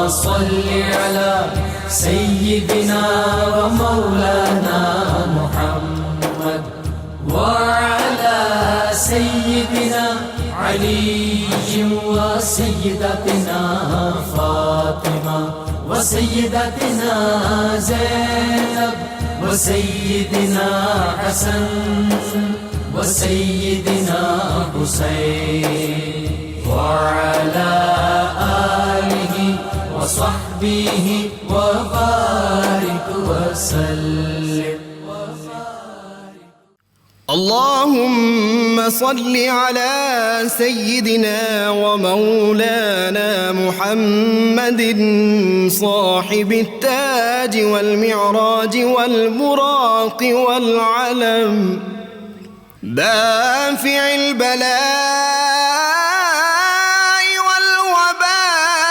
صل على سيدنا ومولانا محمد وعلى سيدنا علي وسيدتنا فاطمة وسيدتنا زينب وسيدنا حسن وسيدنا حسين وعلى آله وصحبه وبارك وسلم. اللهم صل على سيدنا ومولانا محمد صاحب التاج والمعراج والبراق والعلم دافع البلاء والوباء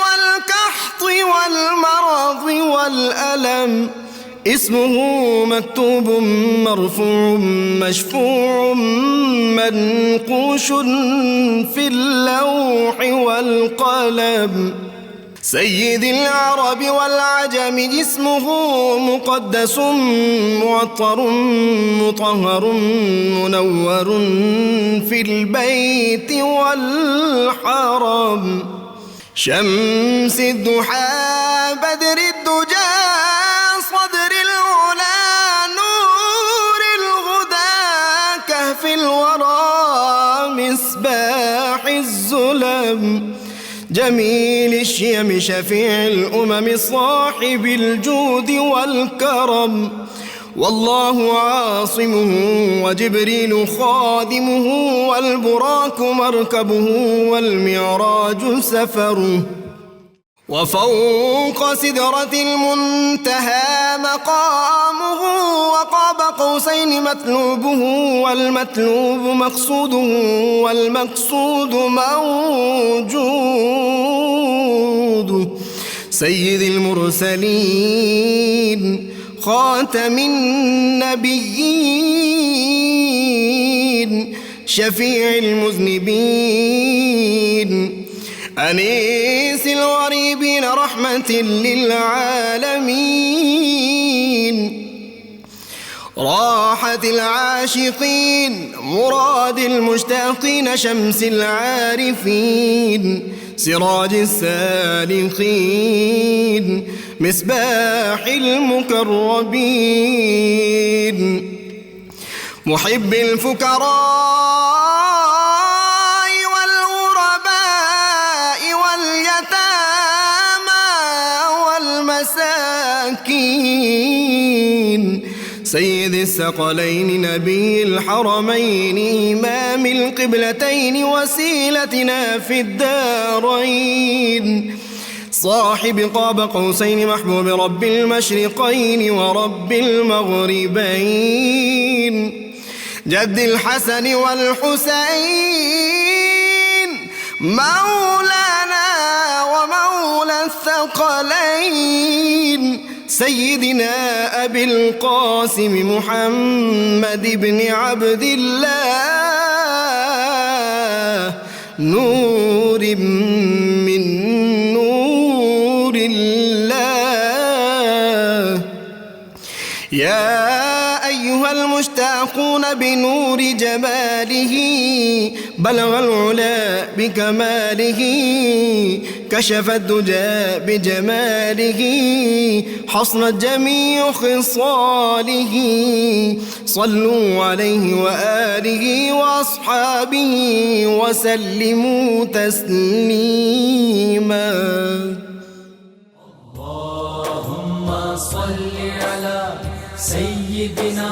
والقحط والمرض والألم اسمه مكتوب مرفوع مشفوع منقوش في اللوح والقلم سيد العرب والعجم جسمه مقدس معطر مطهر منور في البيت والحرم شمس الضحى بدر الدجى صدر العلا نور الهدى كهف الورى مصباح الظلم جميل الشيم شفيع الأمم صاحب الجود والكرم والله عاصمه وجبريل خادمه والبراق مركبه والمعراج سفره وفوق سدرة المنتهى مقامه وقاب قوسين مطلوبه والمطلوب مقصوده والمقصود موجود سيد المرسلين خاتم النبيين شفيع المذنبين أنيس الغريبين رحمة للعالمين راحة العاشقين مراد المشتاقين شمس العارفين سراج السالكين مصباح المقربين محب الفقراء سيد الثقلين نبي الحرمين إمام القبلتين وسيلتنا في الدارين صاحب قاب قوسين محبوب رب المشرقين ورب المغربين جد الحسن والحسين مولانا ومولى الثقلين سيدنا أبي القاسم محمد بن عبد الله نور من نور الله يا أيها المشتاقون بنور جماله بلغ العلا بكماله كشف الدجى بجماله حصنت جميع خصاله صلوا عليه وآله وأصحابه وسلموا تسليما. اللهم صل على سيدنا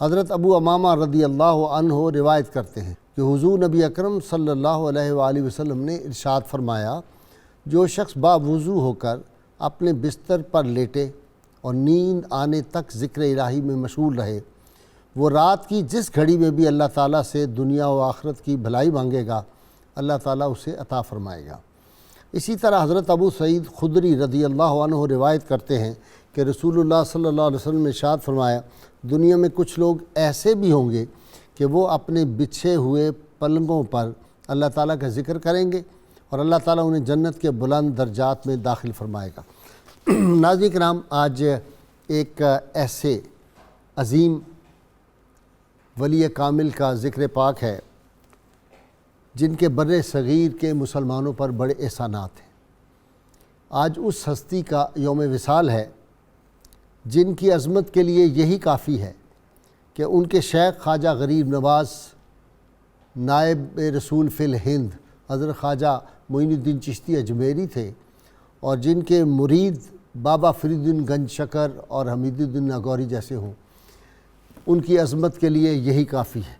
حضرت ابو امامہ رضی اللہ عنہ روایت کرتے ہیں کہ حضور نبی اکرم صلی اللہ علیہ وآلہ وسلم نے ارشاد فرمایا، جو شخص باوضو ہو کر اپنے بستر پر لیٹے اور نیند آنے تک ذکر الہی میں مشغول رہے، وہ رات کی جس گھڑی میں بھی اللہ تعالیٰ سے دنیا و آخرت کی بھلائی مانگے گا، اللہ تعالیٰ اسے عطا فرمائے گا۔ اسی طرح حضرت ابو سعید خدری رضی اللہ عنہ روایت کرتے ہیں کہ رسول اللہ صلی اللہ علیہ وسلم نے ارشاد فرمایا، دنیا میں کچھ لوگ ایسے بھی ہوں گے کہ وہ اپنے بچھے ہوئے پلنگوں پر اللہ تعالیٰ کا ذکر کریں گے اور اللہ تعالیٰ انہیں جنت کے بلند درجات میں داخل فرمائے گا۔ ناظرین کرام، آج ایک ایسے عظیم ولی کامل کا ذکر پاک ہے جن کے بر صغیر کے مسلمانوں پر بڑے احسانات ہیں۔ آج اس ہستی کا یوم وصال ہے جن کی عظمت کے لیے یہی کافی ہے کہ ان کے شیخ خواجہ غریب نواز نائب رسول فی الہند حضرت خواجہ معین الدین چشتی اجمیری تھے، اور جن کے مرید بابا فرید الدین گنج شکر اور حمید الدین ناگوری جیسے ہوں، ان کی عظمت کے لیے یہی کافی ہے۔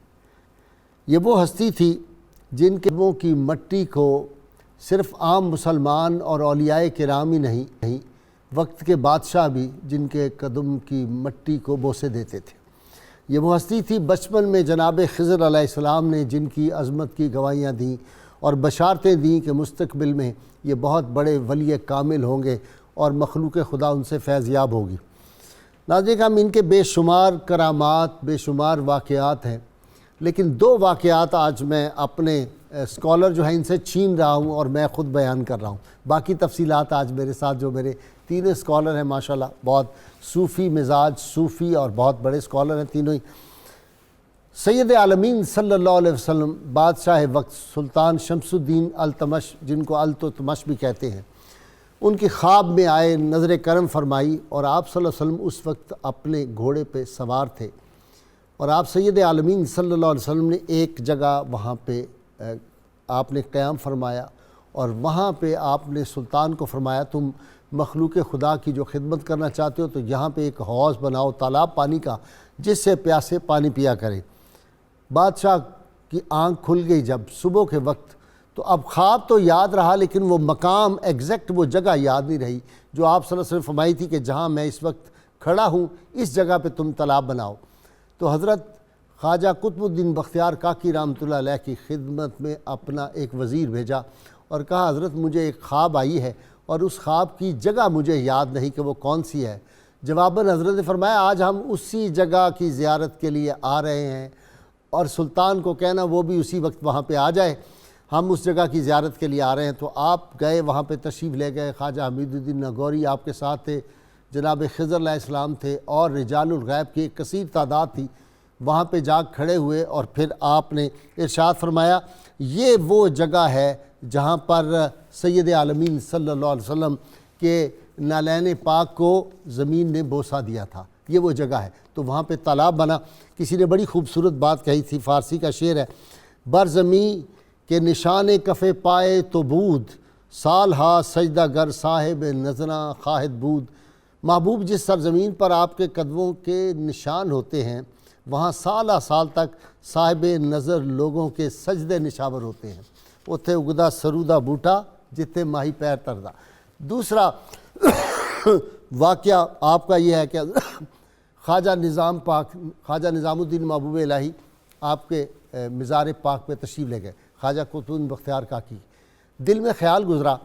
یہ وہ ہستی تھی جن کے قدموں کی مٹی کو صرف عام مسلمان اور اولیاء کرام ہی نہیں، وقت کے بادشاہ بھی جن کے قدم کی مٹی کو بوسے دیتے تھے۔ یہ وہ ہستی تھی بچپن میں جناب خضر علیہ السلام نے جن کی عظمت کی گواہیاں دیں اور بشارتیں دیں کہ مستقبل میں یہ بہت بڑے ولی کامل ہوں گے اور مخلوق خدا ان سے فیض یاب ہوگی۔ ناظرین کرام، ان کے بے شمار کرامات، بے شمار واقعات ہیں، لیکن دو واقعات آج میں اپنے اسکالر جو ہیں ان سے چھین رہا ہوں اور میں خود بیان کر رہا ہوں۔ باقی تفصیلات آج میرے ساتھ جو میرے تینوں اسکالر ہیں ماشاءاللہ، بہت صوفی مزاج، صوفی اور بہت بڑے اسکالر ہیں تینوں ہی۔ سید عالمین صلی اللہ علیہ وسلم بادشاہ وقت سلطان شمس الدین التمش، جن کو التمش بھی کہتے ہیں، ان کی خواب میں آئے، نظر کرم فرمائی، اور آپ صلی اللہ علیہ وسلم اس وقت اپنے گھوڑے پہ سوار تھے، اور آپ سید عالمین صلی اللہ علیہ وسلم نے ایک جگہ وہاں پہ آپ نے قیام فرمایا، اور وہاں پہ آپ نے سلطان کو فرمایا، تم مخلوق خدا کی جو خدمت کرنا چاہتے ہو تو یہاں پہ ایک حوض بناؤ تالاب پانی کا، جس سے پیاسے پانی پیا کریں۔ بادشاہ کی آنکھ کھل گئی جب صبح کے وقت، تو اب خواب تو یاد رہا لیکن وہ مقام ایگزیکٹ وہ جگہ یاد نہیں رہی جو آپ صلی اللہ علیہ وسلم فرمائی تھی کہ جہاں میں اس وقت کھڑا ہوں اس جگہ پہ تم تالاب بناؤ۔ تو حضرت خواجہ قطب الدین بختیار کاکی رحمۃ اللہ علیہ کی خدمت میں اپنا ایک وزیر بھیجا اور کہا، حضرت مجھے ایک خواب آئی ہے اور اس خواب کی جگہ مجھے یاد نہیں کہ وہ کون سی ہے۔ جواباً حضرت نے فرمایا، آج ہم اسی جگہ کی زیارت کے لیے آ رہے ہیں، اور سلطان کو کہنا وہ بھی اسی وقت وہاں پہ آ جائے، ہم اس جگہ کی زیارت کے لیے آ رہے ہیں۔ تو آپ گئے، وہاں پہ تشریف لے گئے، خواجہ حمید الدین ناگوری آپ کے ساتھ تھے، جناب خضر علیہ السلام تھے، اور رجال الغیب کی ایک کثیر تعداد تھی۔ وہاں پہ جا کھڑے ہوئے اور پھر آپ نے ارشاد فرمایا، یہ وہ جگہ ہے جہاں پر سید عالمین صلی اللہ علیہ وسلم کے نالین پاک کو زمین نے بوسہ دیا تھا، یہ وہ جگہ ہے۔ تو وہاں پہ تالاب بنا۔ کسی نے بڑی خوبصورت بات کہی تھی، فارسی کا شعر ہے، بر زمیں کے نشان کف پائے تو بود، سال ہا سجدہ گر صاحب نظراں خواہد بود۔ محبوب جس سرزمین پر آپ کے قدموں کے نشان ہوتے ہیں وہاں سالہ سال تک صاحب نظر لوگوں کے سجدے نشاور ہوتے ہیں۔ اتھے اگدا سرودہ بوٹا جتے ماہی پیر تردا۔ دوسرا واقعہ آپ کا یہ ہے کہ خواجہ نظام الدین محبوب الہی آپ کے مزار پاک پہ تشریف لے گئے، خواجہ قطب الدین بختیار کاکی۔ دل میں خیال گزرا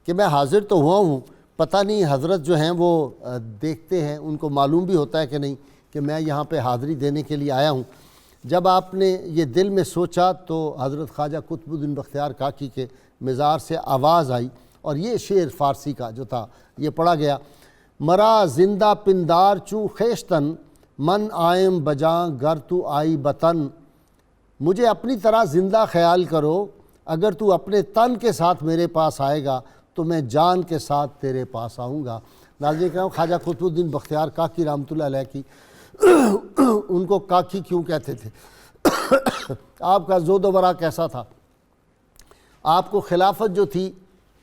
کہ میں حاضر تو ہوا ہوں، پتہ نہیں حضرت جو ہیں وہ دیکھتے ہیں، ان کو معلوم بھی ہوتا ہے کہ نہیں کہ میں یہاں پہ حاضری دینے کے لیے آیا ہوں۔ جب آپ نے یہ دل میں سوچا تو حضرت خواجہ قطب الدین بختیار کاکی کے مزار سے آواز آئی، اور یہ شعر فارسی کا جو تھا یہ پڑھا گیا، مرا زندہ پندار چوں خیشتن، من آئم بجاں گر تو آئی بطن۔ مجھے اپنی طرح زندہ خیال کرو، اگر تو اپنے تن کے ساتھ میرے پاس آئے گا تو میں جان کے ساتھ تیرے پاس آؤں گا۔ ناظرین کرام، خواجہ قطب الدین بختیار کاکی رحمۃ اللہ علیہ کی ان کو کاکی کیوں کہتے تھے؟ آپ کا زود و ورا کیسا تھا؟ آپ کو خلافت جو تھی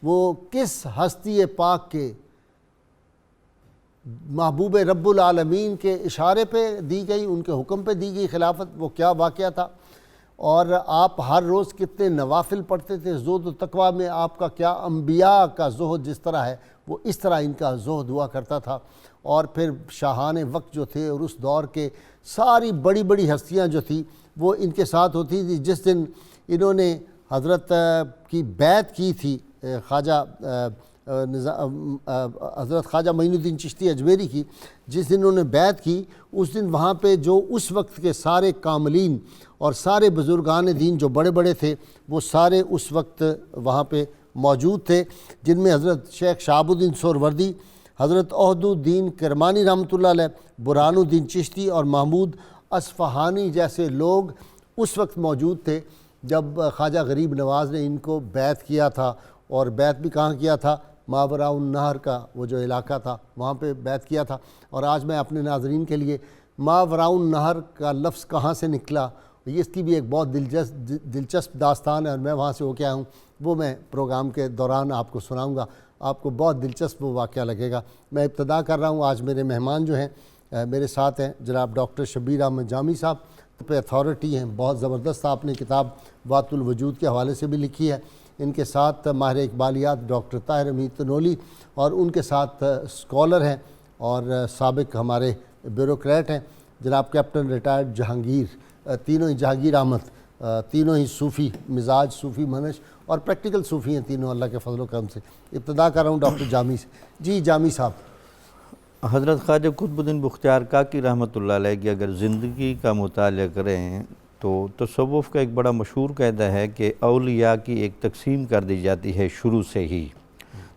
وہ کس ہستی پاک کے محبوب رب العالمین کے اشارے پہ دی گئی، ان کے حکم پہ دی گئی خلافت، وہ کیا واقعہ تھا، اور آپ ہر روز کتنے نوافل پڑھتے تھے، زہد و تقویٰ میں آپ کا کیا، انبیاء کا زہد جس طرح ہے وہ اس طرح ان کا زہد ہوا کرتا تھا، اور پھر شاہان وقت جو تھے اور اس دور کے ساری بڑی بڑی ہستیاں جو تھی وہ ان کے ساتھ ہوتی تھی۔ جس دن انہوں نے حضرت کی بیعت کی تھی خواجہ حضرت خواجہ معین الدین چشتی اجمیری کی، جس دن انہوں نے بیعت کی، اس دن وہاں پہ جو اس وقت کے سارے کاملین اور سارے بزرگان دین جو بڑے بڑے تھے وہ سارے اس وقت وہاں پہ موجود تھے، جن میں حضرت شیخ شہاب الدین سہروردی، حضرت عہد الدین کرمانی رحمۃ اللہ علیہ، برہان الدین چشتی اور محمود اصفہانی جیسے لوگ اس وقت موجود تھے جب خواجہ غریب نواز نے ان کو بیعت کیا تھا۔ اور بیعت بھی کہاں کیا تھا؟ ماوراء النہر کا وہ جو علاقہ تھا وہاں پہ بیعت کیا تھا۔ اور آج میں اپنے ناظرین کے لیے ماوراء النہر کا لفظ کہاں سے نکلا، اس کی بھی ایک بہت دلچسپ داستان ہے، اور میں وہاں سے ہو کے آیا ہوں، وہ میں پروگرام کے دوران آپ کو سناؤں گا، آپ کو بہت دلچسپ وہ واقعہ لگے گا۔ میں ابتدا کر رہا ہوں، آج میرے مہمان جو ہیں میرے ساتھ ہیں جناب ڈاکٹر شبیر احمد جامی صاحب، پہ اتھارٹی ہیں، بہت زبردست آپ نے کتاب وات الوجود کے حوالے سے بھی لکھی ہے۔ ان کے ساتھ ماہر اقبالیات ڈاکٹر طاہر امید تنولی، اور ان کے ساتھ اسکالر ہیں اور سابق ہمارے بیوروکریٹ ہیں جناب کیپٹن ریٹائرڈ جہانگیر، تینوں ہی جہانگیر احمد، تینوں ہی صوفی مزاج، صوفی منش اور پریکٹیکل صوفی ہیں تینوں اللہ کے فضل و کرم سے۔ ابتدا کر رہا ہوں ڈاکٹر جامی سے۔ جی جامی صاحب، حضرت خواجہ قطب الدین بختیار کاکی رحمۃ اللہ علیہ کی اگر زندگی کا مطالعہ کریں تو تصوف کا ایک بڑا مشہور قاعدہ ہے کہ اولیاء کی ایک تقسیم کر دی جاتی ہے شروع سے ہی،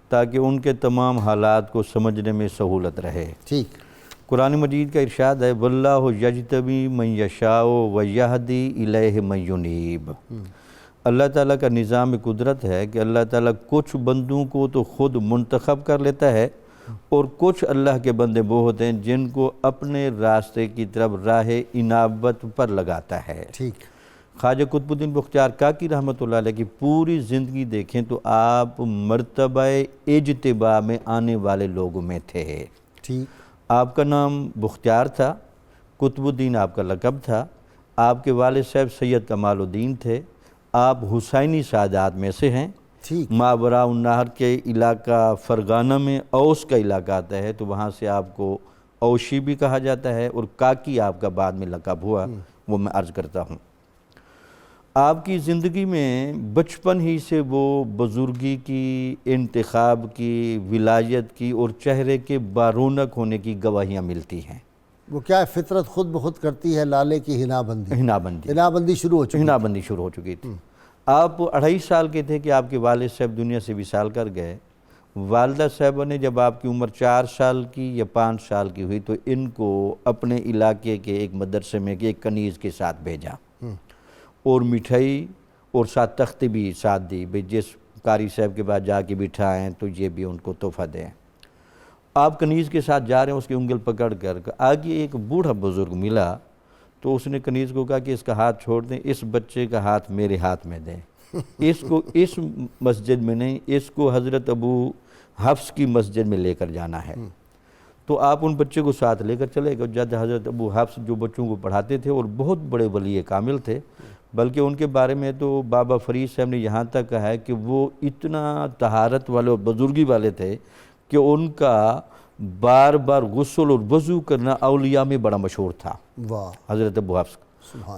تاکہ ان کے تمام حالات کو سمجھنے میں سہولت رہے۔ ٹھیک، قرآن مجید کا ارشاد ہے واللہ یجتبی من یشاء ویہدی الیہ من ینیب۔ اللہ تعالیٰ کا نظام قدرت ہے کہ اللہ تعالیٰ کچھ بندوں کو تو خود منتخب کر لیتا ہے، اور کچھ اللہ کے بندے وہ ہوتے ہیں جن کو اپنے راستے کی طرف راہ انابت پر لگاتا ہے۔ ٹھیک، خواجہ قطب الدین بختیار کاکی رحمۃ اللہ علیہ کی پوری زندگی دیکھیں تو آپ مرتبہ اجتباء میں آنے والے لوگوں میں تھے۔ ٹھیک، آپ کا نام بختیار تھا، قطب الدین آپ کا لقب تھا، آپ کے والد صاحب سید کمال الدین تھے، آپ حسینی سادات میں سے ہیں۔ ٹھیک، ماوراء النہر کے علاقہ فرغانہ میں اوس کا علاقہ آتا ہے، تو وہاں سے آپ کو اوشی بھی کہا جاتا ہے، اور کاکی آپ کا بعد میں لقب ہوا، وہ میں عرض کرتا ہوں۔ آپ کی زندگی میں بچپن ہی سے وہ بزرگی کی، انتخاب کی، ولایت کی اور چہرے کے بارونق ہونے کی گواہیاں ملتی ہیں۔ وہ کیا ہے، فطرت خود بخود کرتی ہے لالے کی ہنا بندی، ہنا بندی ہنا بندی شروع ہو چکی، ہنا بندی شروع ہو چکی تھی۔ آپ 2.5 سال کے تھے کہ آپ کے والد صاحب دنیا سے وصال کر گئے۔ والدہ صاحبہ نے جب آپ کی عمر 4 سال کی یا 5 سال کی ہوئی تو ان کو اپنے علاقے کے ایک مدرسے میں ایک کنیز کے ساتھ بھیجا، اور مٹھائی اور ساتھ تختی بھی ساتھ دی، بھئی جس قاری صاحب کے بعد جا کے بٹھائیں تو یہ بھی ان کو تحفہ دیں۔ آپ کنیز کے ساتھ جا رہے ہیں، اس کی انگل پکڑ کر آگے ایک بوڑھا بزرگ ملا، تو اس نے کنیز کو کہا کہ اس کا ہاتھ چھوڑ دیں، اس بچے کا ہاتھ میرے ہاتھ میں دیں، اس کو اس مسجد میں نہیں، اس کو حضرت ابو حفص کی مسجد میں لے کر جانا ہے۔ تو آپ ان بچے کو ساتھ لے کر چلے گئے۔ جد حضرت ابو حفص جو بچوں کو پڑھاتے تھے اور بہت بڑے ولی کامل تھے، بلکہ ان کے بارے میں تو بابا فرید صاحب نے یہاں تک کہا ہے کہ وہ اتنا طہارت والے اور بزرگی والے تھے کہ ان کا بار بار غسل اور وضو کرنا اولیاء میں بڑا مشہور تھا۔ واہ، حضرت ابو حفص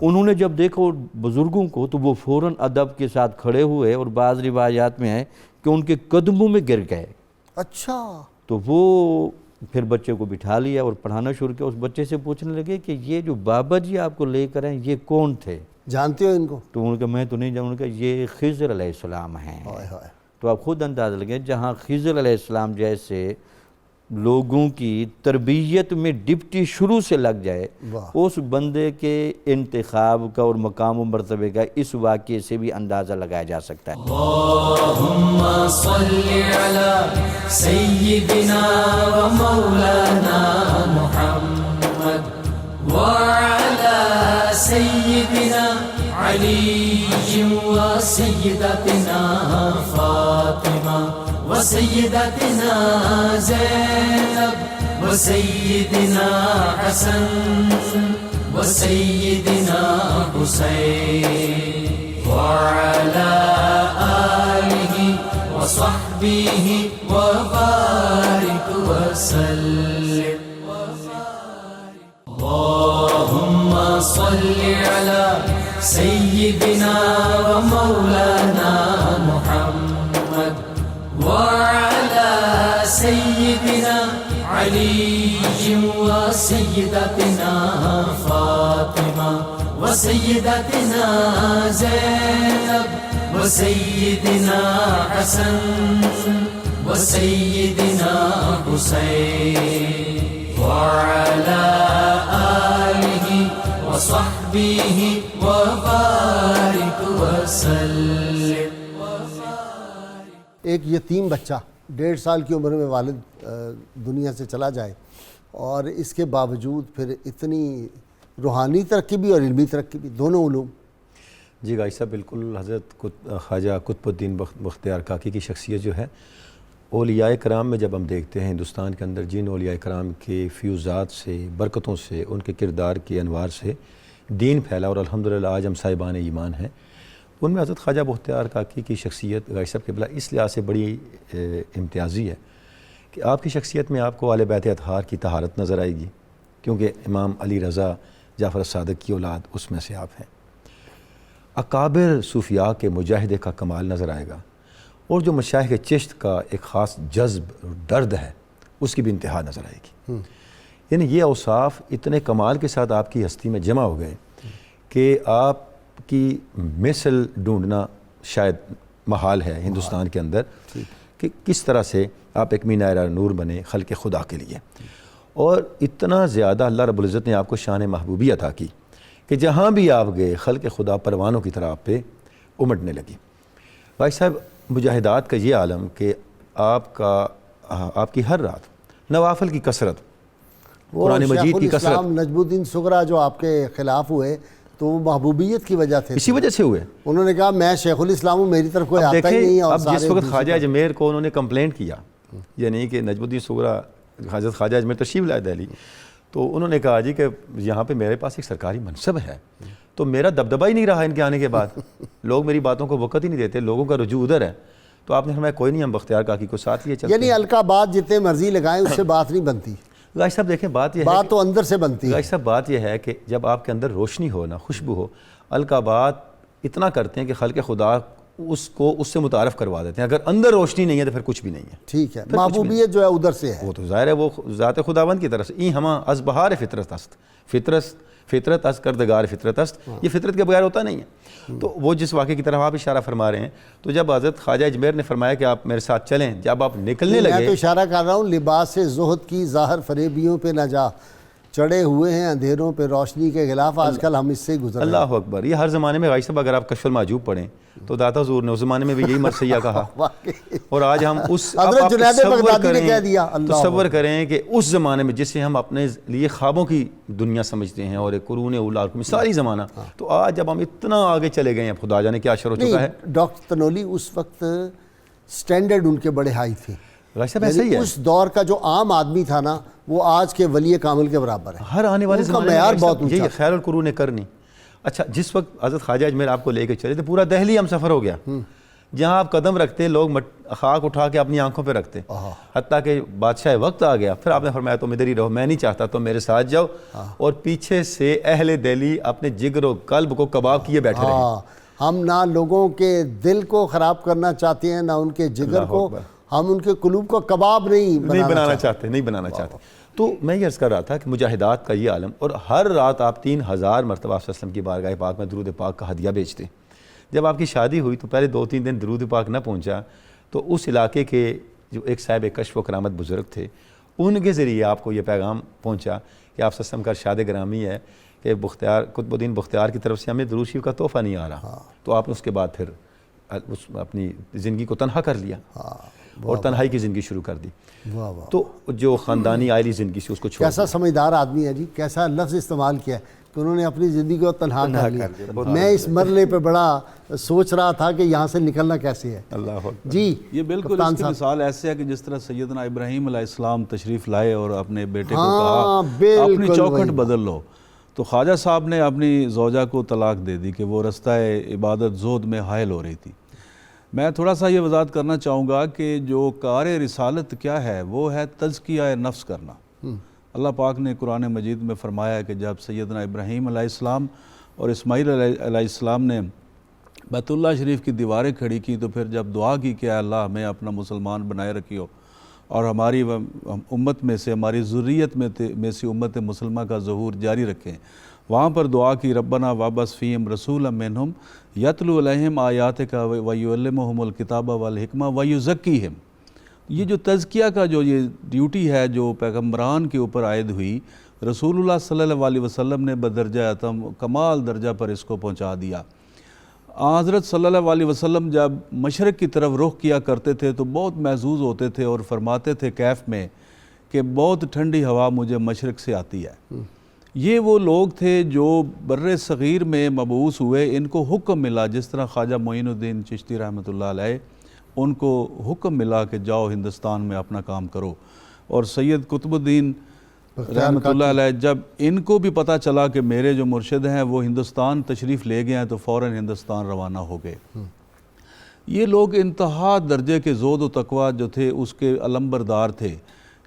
انہوں نے جب دیکھا بزرگوں کو تو وہ فوراً ادب کے ساتھ کھڑے ہوئے، اور بعض روایات میں ہے کہ ان کے قدموں میں گر گئے۔ اچھا، تو وہ پھر بچے کو بٹھا لیا اور پڑھانا شروع کیا۔ اس بچے سے پوچھنے لگے کہ یہ جو بابا جی آپ کو لے کر ہیں یہ کون تھے؟ جانتے ہو ان کو؟ تو انہوں نے کہا میں تو نہیں جانوں، انہوں نے کہا یہ خضر علیہ السلام ہیں۔ تو آپ خود اندازہ لگیں، جہاں خضر علیہ السلام جیسے لوگوں کی تربیت میں ڈپٹی شروع سے لگ جائے، اس بندے کے انتخاب کا اور مقام و مرتبے کا اس واقعے سے بھی اندازہ لگایا جا سکتا ہے۔ اللہم صلی علی سیدنا و مولانا محمد وعلی سیدنا علی و سیدتنا فاطمہ وسیدتنا زینب وسيدنا حسن وسيدنا حسين وعلى آله وصحبه وبارك وسلم. اللهم صل على سيدنا ومولانا محمد وعلى سيدنا علي وسيدتنا فاطمة وسيدتنا زينب وسيدنا حسن وسيدنا حسين وعلى آله وصحبه وبارك وسلم. ایک یتیم بچہ 1.5 سال کی عمر میں والد دنیا سے چلا جائے اور اس کے باوجود پھر اتنی روحانی ترقی بھی اور علمی ترقی بھی، دونوں علوم. جی غازی صاحب بالکل، حضرت خواجہ قطب الدین بختیار کاکی کی شخصیت جو ہے، اولیاء کرام میں جب ہم دیکھتے ہیں ہندوستان کے اندر جن اولیاء کرام کے فیوزات سے، برکتوں سے، ان کے کردار کے انوار سے دین پھیلا اور الحمدللہ آج ہم صاحبان ایمان ہیں، ان میں حضرت خواجہ بختیار کاکی کی شخصیت غازی صاحب قبلہ اس لحاظ سے بڑی امتیازی ہے کہ آپ کی شخصیت میں آپ کو اہل بیت اطہار کی طہارت نظر آئے گی، کیونکہ امام علی رضا جعفر الصادق کی اولاد اس میں سے آپ ہیں. اکابر صوفیاء کے مجاہدے کا کمال نظر آئے گا، اور جو مشائخ چشت کا ایک خاص جذب درد ہے اس کی بھی انتہا نظر آئے گی. یعنی یہ اوصاف اتنے کمال کے ساتھ آپ کی ہستی میں جمع ہو گئے کہ آپ کی مثل ڈھونڈنا شاید محال ہے ہندوستان کے اندر کہ کس طرح سے آپ ایک مینار نور بنے خلق خدا کے لیے. اور اتنا زیادہ اللہ رب العزت نے آپ کو شان محبوبی عطا کی کہ جہاں بھی آپ گئے خلق خدا پروانوں کی طرح آپ پہ امٹنے لگی. غازی صاحب مجاہدات کا یہ عالم کہ آپ کی ہر رات نوافل کی کثرت، قرآن مجید کی کثرت. نجم الدین صغرا جو آپ کے خلاف ہوئے تو وہ محبوبیت کی وجہ تھے، اسی وجہ سے ہوئے. انہوں نے کہا میں شیخ الاسلام ہوں، میری طرف کوئی آتا ہی نہیں ہے. اب جس وقت خواجہ اجمیر کو انہوں نے کمپلینٹ کیا، یعنی کہ نجم الدین صغرا حضرت خواجہ اجمیر تشریف لائے دہلی، تو انہوں نے کہا جی کہ یہاں پہ میرے پاس ایک سرکاری منصب ہے تو میرا دبدبہ ہی نہیں رہا ان کے آنے کے بعد، لوگ میری باتوں کو وقت ہی نہیں دیتے، لوگوں کا رجوع ادھر ہے. تو آپ نے فرمایا کوئی نہیں، ہم بختیار کاکی کو ساتھ لیے چلتے ہیں. یعنی القابات جتنے مرضی لگائیں اس سے بات نہیں بنتی. غازی صاحب دیکھیں بات یہ ہے، بات تو اندر سے بنتی ہے. غازی صاحب بات یہ ہے کہ جب آپ کے اندر روشنی ہو نا، خوشبو ہو، القابات اتنا کرتے ہیں کہ خلق خدا اس سے متعارف کروا دیتے ہیں. اگر اندر روشنی نہیں ہے تو پھر کچھ بھی نہیں ہے. ٹھیک ہے، محبوبیت جو ہے ادھر سے ہے. وہ تو ظاہر ہے، وہ ذات خداوند کی طرف سے. این ہما از بہار فطرت است، فطرت از کردگار فطرت است، یہ فطرت کے بغیر ہوتا نہیں ہے. تو وہ جس واقعے کی طرف آپ اشارہ فرما رہے ہیں، تو جب حضرت خواجہ اجمیر نے فرمایا کہ آپ میرے ساتھ چلیں، جب آپ نکلنے لگے، میں تو اشارہ کر رہا ہوں لباس زہد کی ظاہر فریبیوں پہ نہ جا، چڑھے ہوئے ہیں اندھیروں پہ روشنی کے غلاف، آج کل ہم اس سے گزر رہے ہیں. اللہ اکبر. یہ ہر زمانے میں غازی صاحب اگر آپ کشف المحجوب پڑھیں تو داتا حضور نے اس زمانے میں بھی یہی مرثیہ کہا، اور آج ہم اس حضرت جنید بغدادی نے کہہ دیا. تصور کریں کہ اس زمانے میں جسے ہم اپنے لیے خوابوں کی دنیا سمجھتے ہیں اور ایک قرون اولا مثالی زمانہ، تو آج جب ہم اتنا آگے چلے گئے ہیں خدا جانے کیا اشر ہو چکا ہے. ڈاکٹر تنولی اس وقت سٹینڈرڈ ان کے بڑے ہائی تھے. یعنی اس دور کا جو عام آدمی تھا نا وہ آج کے ولی کامل کے برابر ہے. ہر آنے والے زمانے معیار بہت اونچا یہ خیر القرون کرنی. اچھا جس وقت حضرت خواجہ اجمیر آپ کو لے کے چلے تھے پورا دہلی ہم سفر ہو گیا، جہاں آپ قدم رکھتے لوگ خاک اٹھا کے اپنی آنکھوں پہ رکھتے، حتیٰ کہ بادشاہ وقت آ گیا. پھر آپ نے فرمایا تم ادھر ہی رہو، میں نہیں چاہتا تم میرے ساتھ جاؤ. اور پیچھے سے اہل دہلی اپنے جگر و قلب کو کباب کیے بیٹھے رہے. ہم نہ لوگوں کے دل کو خراب کرنا چاہتے ہیں، نہ ان کے جگر کو، ہم ان کے قلوب کو کباب نہیں بنانا چاہتے. تو میں یہ عرض کر رہا تھا کہ مجاہدات کا یہ عالم، اور ہر رات آپ 3000 مرتبہ صلی اللہ علیہ وسلم کی بارگاہ پاک میں درود پاک کا ہدیہ بیچتے. جب آپ کی شادی ہوئی تو پہلے 2-3 دن درود پاک نہ پہنچا تو اس علاقے کے جو ایک صاحب کشف و کرامت بزرگ تھے ان کے ذریعے آپ کو یہ پیغام پہنچا کہ آپ صلی اللہ علیہ وسلم کا ارشاد گرامی ہے کہ قطب الدین بختیار کی طرف سے ہمیں درود شریف کا تحفہ نہیں آ رہا. تو آپ نے اس کے بعد پھر اپنی زندگی کو تنہا کر لیا اور تنہائی کی زندگی شروع کر دی. تو جو خاندانی آئلی زندگی سے اس کو چھوڑ. کیسا سمجھدار آدمی ہے جی، کیسا لفظ استعمال کیا ہے، کہ انہوں نے اپنی زندگی کو تنہا کر لیا. میں اس مرحلے پہ بڑا سوچ رہا تھا کہ یہاں سے نکلنا کیسے ہے. اللہ جی یہ بالکل اس کی مثال ایسے ہے کہ جس طرح سیدنا ابراہیم علیہ السلام تشریف لائے اور اپنے بیٹے کو کہا اپنی چوکھٹ بدل لو، تو خواجہ صاحب نے اپنی زوجہ کو طلاق دے دی کہ وہ رستہ عبادت زہد میں حائل ہو رہی تھی. میں تھوڑا سا یہ وضاحت کرنا چاہوں گا کہ جو کار رسالت کیا ہے وہ ہے تزکیہ نفس کرنا. اللہ پاک نے قرآن مجید میں فرمایا ہے کہ جب سیدنا ابراہیم علیہ السلام اور اسماعیل علیہ السلام نے بیت اللہ شریف کی دیواریں کھڑی کی تو پھر جب دعا کی کہ اللہ ہمیں اپنا مسلمان بنائے رکھیو اور ہماری امت میں سے ہماری ذریت میں سے امت مسلمہ کا ظہور جاری رکھیں، وہاں پر دعا کی ربنا وابعث فیہم رسولا منہم یتلو علیہم آیاتک ویعلمہم الکتاب والحکمہ ویزکیہم. یہ جو تزکیہ کا جو یہ ڈیوٹی ہے جو پیغمبران کے اوپر عائد ہوئی، رسول اللہ صلی اللہ علیہ وسلم نے بدرجہ اتم کمال درجہ پر اس کو پہنچا دیا. حضرت صلی اللہ علیہ وسلم جب مشرق کی طرف رخ کیا کرتے تھے تو بہت محظوظ ہوتے تھے اور فرماتے تھے کیف میں کہ بہت ٹھنڈی ہوا مجھے مشرق سے آتی ہے. یہ وہ لوگ تھے جو بر صغیر میں مبعوث ہوئے، ان کو حکم ملا، جس طرح خواجہ معین الدین چشتی رحمۃ اللہ علیہ ان کو حکم ملا کہ جاؤ ہندوستان میں اپنا کام کرو. اور سید قطب الدین رحمۃ اللہ علیہ جب ان کو بھی پتہ چلا کہ میرے جو مرشد ہیں وہ ہندوستان تشریف لے گئے ہیں تو فوراً ہندوستان روانہ ہو گئے. یہ لوگ انتہا درجے کے زہد و تقویٰ جو تھے اس کے علمبردار تھے.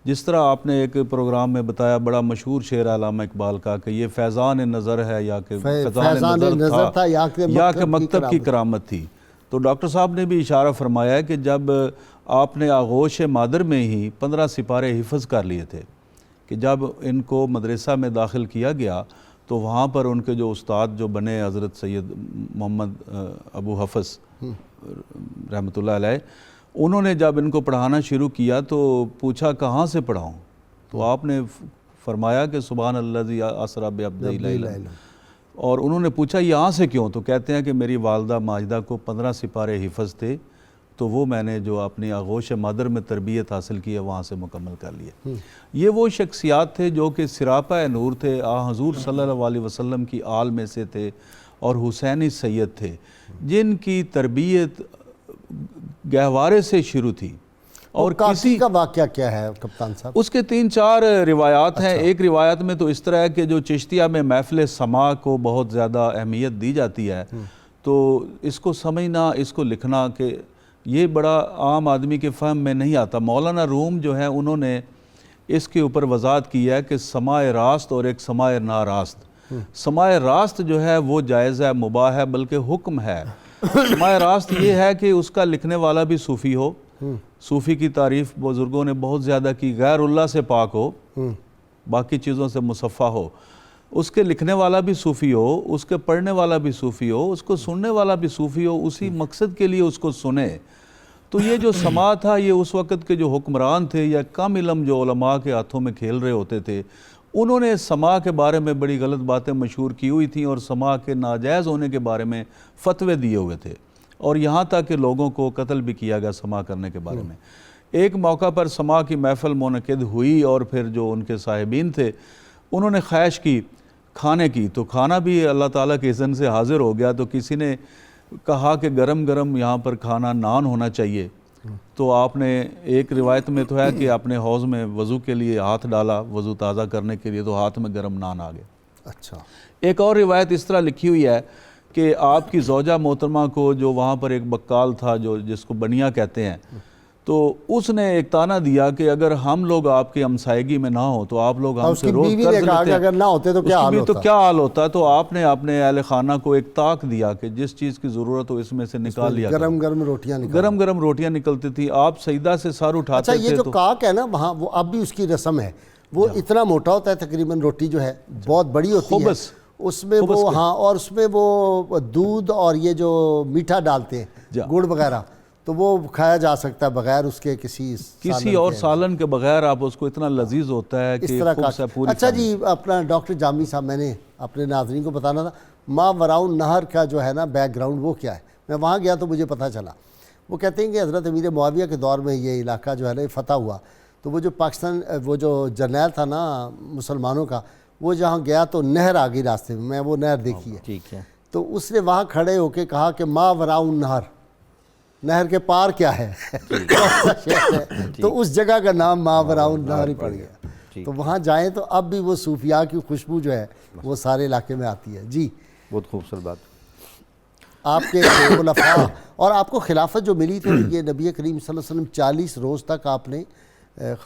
جس طرح آپ نے ایک پروگرام میں بتایا، بڑا مشہور شعر علامہ اقبال کا کہ یہ فیضان نظر ہے یا کہ فیضان نظر تھا یا کہ مکتب کی کرامت تھی. تو ڈاکٹر صاحب نے بھی اشارہ فرمایا ہے کہ جب آپ نے آغوش مادر میں ہی 15 سپارے حفظ کر لیے تھے کہ جب ان کو مدرسہ میں داخل کیا گیا تو وہاں پر ان کے جو استاد جو بنے حضرت سید محمد ابو حفظ رحمۃ اللہ علیہ، انہوں نے جب ان کو پڑھانا شروع کیا تو پوچھا کہاں سے پڑھاؤں، تو آپ نے فرمایا کہ سبحان الذی اسری بعبدہ لیلا، اور انہوں نے پوچھا یہاں سے کیوں، تو کہتے ہیں کہ میری والدہ ماجدہ کو 15 سپارے حفظ تھے تو وہ میں نے جو اپنی آغوش مادر میں تربیت حاصل کی ہے وہاں سے مکمل کر لیا. یہ وہ شخصیات تھے جو کہ سراپا نور تھے، حضور صلی اللہ علیہ وسلم کی آل میں سے تھے اور حسینی سید تھے، جن کی تربیت گہوارے سے شروع تھی. اور کسی کا واقعہ کیا ہے کپتان صاحب؟ اس کے 3-4 روایات ہیں. ایک روایت میں تو اس طرح ہے کہ جو چشتیہ میں محفل سماع کو بہت زیادہ اہمیت دی جاتی ہے، تو اس کو سمجھنا، اس کو لکھنا کہ یہ بڑا عام آدمی کے فہم میں نہیں آتا. مولانا روم جو ہے انہوں نے اس کے اوپر وضاحت کی ہے کہ سماع راست اور ایک سماع ناراست. سماع راست جو ہے وہ جائز ہے، مباح ہے، بلکہ حکم ہے. سماع راست یہ ہے کہ اس کا لکھنے والا بھی صوفی ہو، صوفی کی تعریف بزرگوں نے بہت زیادہ کی، غیر اللہ سے پاک ہو، باقی چیزوں سے مصفہ ہو، اس کے لکھنے والا بھی صوفی ہو، اس کے پڑھنے والا بھی صوفی ہو، اس کو سننے والا بھی صوفی ہو، اسی مقصد کے لیے اس کو سنے. تو یہ جو سماع تھا یہ اس وقت کے جو حکمران تھے یا کم علم جو علماء کے ہاتھوں میں کھیل رہے ہوتے تھے، انہوں نے سماع کے بارے میں بڑی غلط باتیں مشہور کی ہوئی تھیں اور سماع کے ناجائز ہونے کے بارے میں فتوے دیے ہوئے تھے، اور یہاں تک کہ لوگوں کو قتل بھی کیا گیا سماع کرنے کے بارے میں. ایک موقع پر سماع کی محفل منعقد ہوئی اور پھر جو ان کے صاحبین تھے انہوں نے خواہش کی کھانے کی، تو کھانا بھی اللہ تعالیٰ کے اذن سے حاضر ہو گیا. تو کسی نے کہا کہ گرم گرم یہاں پر کھانا نان ہونا چاہیے. تو آپ نے ایک روایت میں تو ہے کہ اپنے حوض میں وضو کے لیے ہاتھ ڈالا وضو تازہ کرنے کے لیے، تو ہاتھ میں گرم نان آ گئے. اچھا. ایک اور روایت اس طرح لکھی ہوئی ہے کہ آپ کی زوجہ محترمہ کو جو وہاں پر ایک بقال تھا جس کو بنیا کہتے ہیں، تو اس نے ایک تانا دیا کہ اگر ہم لوگ آپ کے ہمسائیگی میں نہ ہوں تو آپ لوگ ہم سے روز قرض لیتے ہیں، اگر نہ ہوتے تو کیا حال ہوتا. تو آپ نے اپنے اہل خانہ کو ایک طاق دیا کہ جس چیز کی ضرورت ہو اس میں سے نکال لیا. گرم گرم روٹیاں نکلتی تھی، آپ سجدہ سے سر اٹھاتے تھے. اچھا، یہ جو کاک ہے نا وہاں، وہ اب بھی اس کی رسم ہے، وہ اتنا موٹا ہوتا ہے تقریباً، روٹی جو ہے بہت بڑی ہوتی ہے، اس میں وہ اور اس میں وہ دودھ اور یہ جو میٹھا ڈالتے ہیں گڑ وغیرہ، تو وہ کھایا جا سکتا ہے بغیر اس کے کسی اور سالن کے بغیر. آپ اس کو اتنا لذیذ ہوتا ہے کہ خوب سے پوری. اچھا جی، اپنا ڈاکٹر جامی صاحب، میں نے اپنے ناظرین کو بتانا تھا ما وراء نہر کا جو ہے نا بیک گراؤنڈ وہ کیا ہے. میں وہاں گیا تو مجھے پتہ چلا، وہ کہتے ہیں کہ حضرت امیر معاویہ کے دور میں یہ علاقہ جو ہے نا فتح ہوا، تو وہ جو پاکستان وہ جو جرنیل تھا نا مسلمانوں کا، وہ جہاں گیا تو نہر آ گئی راستے میں وہ نہر دیکھی ہے. ٹھیک ہے. تو اس نے وہاں کھڑے ہو کے کہا کہ ما وراء النہر، نہر کے پار کیا ہے. تو اس جگہ کا نام ما وراء النہر ہی پڑ گیا. تو وہاں جائیں تو اب بھی وہ صوفیاء کی خوشبو جو ہے وہ سارے علاقے میں آتی ہے. جی بہت خوبصورت بات. آپ کے خلفاء اور آپ کو خلافت جو ملی تو یہ نبی کریم صلی اللہ علیہ وسلم 40 روز تک آپ نے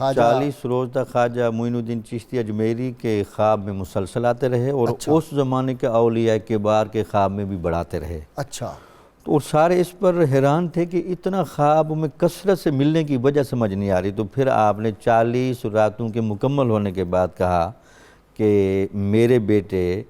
40 روز تک خواجہ معین الدین چشتی اجمیری کے خواب میں مسلسل آتے رہے اور اس زمانے کے اولیاء کبار کے خواب میں بھی بڑھاتے رہے. اچھا. تو سارے اس پر حیران تھے کہ اتنا خواب میں کثرت سے ملنے کی وجہ سمجھ نہیں آ رہی. تو پھر آپ نے 40 راتوں کے مکمل ہونے کے بعد کہا کہ میرے بیٹے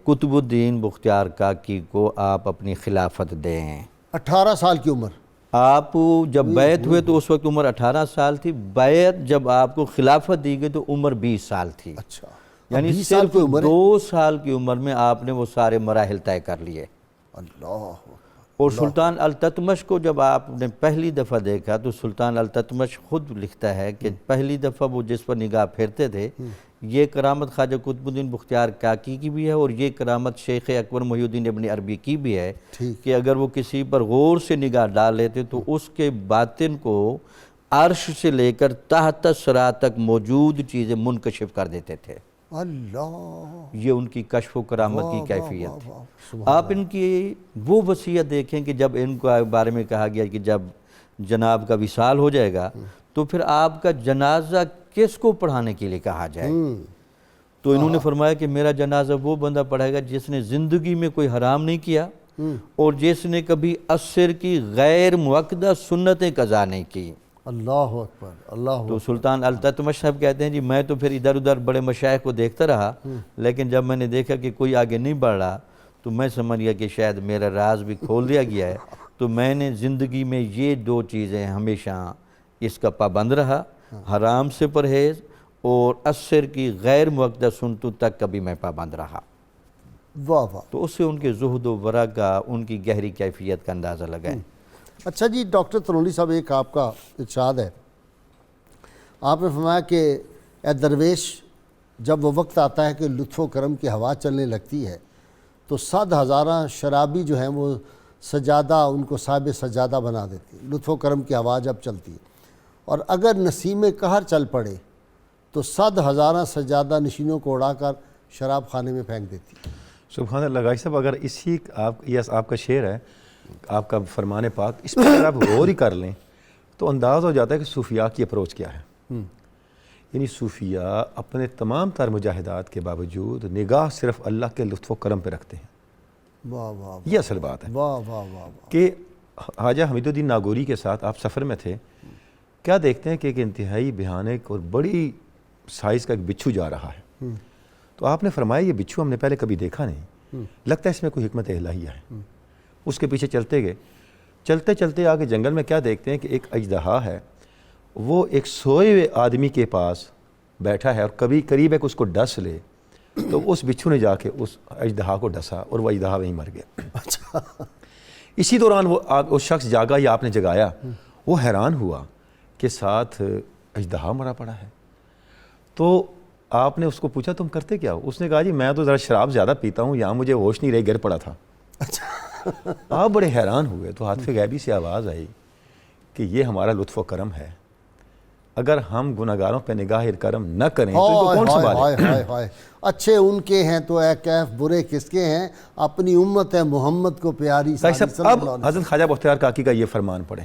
قطب الدین بختیار کاکی کو آپ اپنی خلافت دیں. 18 سال کی عمر. آپ جب بیعت ہوئے تو اس وقت عمر 18 سال تھی. بیعت جب آپ کو خلافت دی گئی تو عمر 20 سال تھی. اچھا. یعنی صرف 2 سال کی عمر میں آپ نے وہ سارے مراحل طے کر لیے. اللہ. اور سلطان التتمش کو جب آپ نے پہلی دفعہ دیکھا تو سلطان التتمش خود لکھتا ہے کہ پہلی دفعہ وہ جس پر نگاہ پھیرتے تھے یہ کرامت خواجہ قطب الدین بختیار کاکی کی بھی ہے اور یہ کرامت شیخ اکبر محی الدین ابن عربی کی بھی ہے کہ اگر وہ کسی پر غور سے نگاہ ڈال لیتے تو اس کے باطن کو عرش سے لے کر تحت ثری تک موجود چیزیں منکشف کر دیتے تھے. اللہ. یہ ان کی کشف و کرامت کی کیفیت ہے. آپ ان کی وہ وصیت دیکھیں کہ جب ان کو بارے میں کہا گیا کہ جب جناب کا وصال ہو جائے گا تو پھر آپ کا جنازہ کس کو پڑھانے کے لیے کہا جائے. تو انہوں نے فرمایا کہ میرا جنازہ وہ بندہ پڑھائے گا جس نے زندگی میں کوئی حرام نہیں کیا اور جس نے کبھی عصر کی غیر مؤکدہ سنتیں قضا نہیں کی. اللہ اکبر. اللہ. تو سلطان التتمش صاحب کہتے ہیں جی میں تو پھر ادھر ادھر بڑے مشائخ کو دیکھتا رہا لیکن جب میں نے دیکھا کہ کوئی آگے نہیں بڑھ رہا تو میں سمجھ گیا کہ شاید میرا راز بھی کھول دیا گیا ہے. تو میں نے زندگی میں یہ 2 چیزیں ہمیشہ اس کا پابند رہا، حرام سے پرہیز اور عصر کی غیر مؤکدہ سنتوں تک کبھی میں پابند رہا. واہ واہ. تو اس سے ان کے زہد و ورع کا، ان کی گہری کیفیت کا اندازہ لگائیں. اچھا جی ڈاکٹر ترونی صاحب ایک آپ کا ارشاد ہے، آپ نے فرمایا کہ اے درویش جب وہ وقت آتا ہے کہ لطف و کرم کی ہوا چلنے لگتی ہے تو 100,000 شرابی جو ہیں وہ سجادہ ان کو صاحب سجادہ بنا دیتی ہے. لطف و کرم کی ہوا جب چلتی ہے اور اگر نسیم قہر چل پڑے تو 100,000 سجادہ نشینوں کو اڑا کر شراب خانے میں پھینک دیتی ہے. سبحان اللہ. گائی صاحب اگر اسی آپ کا شعر ہے، آپ کا فرمان پاک، اس پر اگر آپ غور ہی کر لیں تو انداز ہو جاتا ہے کہ صوفیاء کی اپروچ کیا ہے. یعنی صوفیاء اپنے تمام تر مجاہدات کے باوجود نگاہ صرف اللہ کے لطف و کرم پہ رکھتے ہیں. واہ واہ. یہ اصل بات ہے. واہ واہ واہ. کہ خواجہ حمید الدین ناگوری کے ساتھ آپ سفر میں تھے، کیا دیکھتے ہیں کہ ایک انتہائی بھیانک اور بڑی سائز کا ایک بچھو جا رہا ہے. تو آپ نے فرمایا یہ بچھو ہم نے پہلے کبھی دیکھا نہیں، لگتا ہے اس میں کوئی حکمت الہیہ ہے. اس کے پیچھے چلتے گئے، چلتے چلتے آگے جنگل میں کیا دیکھتے ہیں کہ ایک اژدہا ہے، وہ ایک سوئے ہوئے آدمی کے پاس بیٹھا ہے اور کبھی قریب ہے کہ اس کو ڈس لے تو اس بچھو نے جا کے اس اژدہا کو ڈسا اور وہ اژدہا وہیں مر گیا. اچھا. اسی دوران وہ شخص جاگا یا آپ نے جگایا، وہ حیران ہوا کہ ساتھ اژدہا مرا پڑا ہے. تو آپ نے اس کو پوچھا تم کرتے کیا ہو؟ اس نے کہا جی میں تو ذرا شراب زیادہ پیتا ہوں، یہاں مجھے ہوش نہیں رہی، گر پڑا تھا. آپ بڑے حیران ہوئے. تو ہاتف غیبی سے آواز آئی کہ یہ ہمارا لطف و کرم ہے، اگر ہم گناہگاروں پہ نگاہ کرم نہ کریں تو ان کو کون سنبھالے. اچھے ان کے ہیں تو اے کیف برے کس کے ہیں، اپنی امت ہے محمد کو پیاری. اب حضرت خواجہ بختیار کاکی کا یہ فرمان پڑھیں،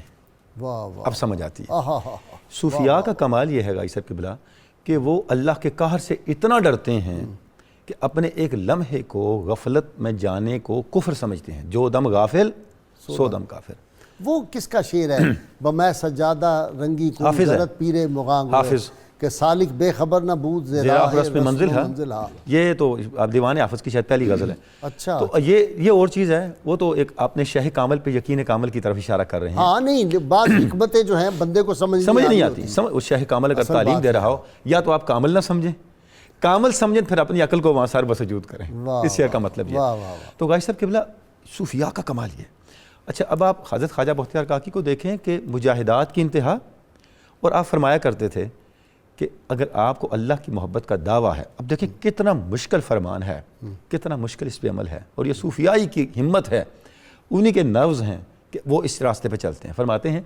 اب سمجھ آتی ہے. صوفیاء کا کمال یہ ہے گائی صاحب قبلہ کہ وہ اللہ کے قہر سے اتنا ڈرتے ہیں کہ اپنے ایک لمحے کو غفلت میں جانے کو کفر سمجھتے ہیں. جو دم غافل سو دم کافر. وہ کس کا شعر ہے؟ بمیں سجادہ رنگی کو غلط پیرے مغانگ حافظ کہ سالک بے خبر نہ بود زیرا رس میں منزل ہے. یہ تو دیوان حافظ کی شاید پہلی غزل ہے. اچھا. تو یہ اور چیز ہے، وہ تو ایک اپنے شہ کامل پہ یقین کامل کی طرف اشارہ کر رہے ہیں. ہاں نہیں بعض حکمتیں جو ہیں بندے کو سمجھ نہیں آتی. اس شہ کامل اگر تعلیم دے رہا ہو یا تو آپ کامل نہ سمجھیں، کامل سمجھیں پھر اپنی عقل کو وہاں سار بسجود کریں. اس شعر کا مطلب یہ. تو غازی صاحب قبلہ صوفیاء کا کمال یہ. اچھا اب آپ حضرت خواجہ بختیار کاکی کو دیکھیں کہ مجاہدات کی انتہا، اور آپ فرمایا کرتے تھے کہ اگر آپ کو اللہ کی محبت کا دعویٰ ہے، اب دیکھیں کتنا مشکل فرمان ہے، کتنا مشکل اس پہ عمل ہے، اور یہ صوفیائی کی ہمت ہے، انہی کے نروز ہیں کہ وہ اس راستے پہ چلتے ہیں۔ فرماتے ہیں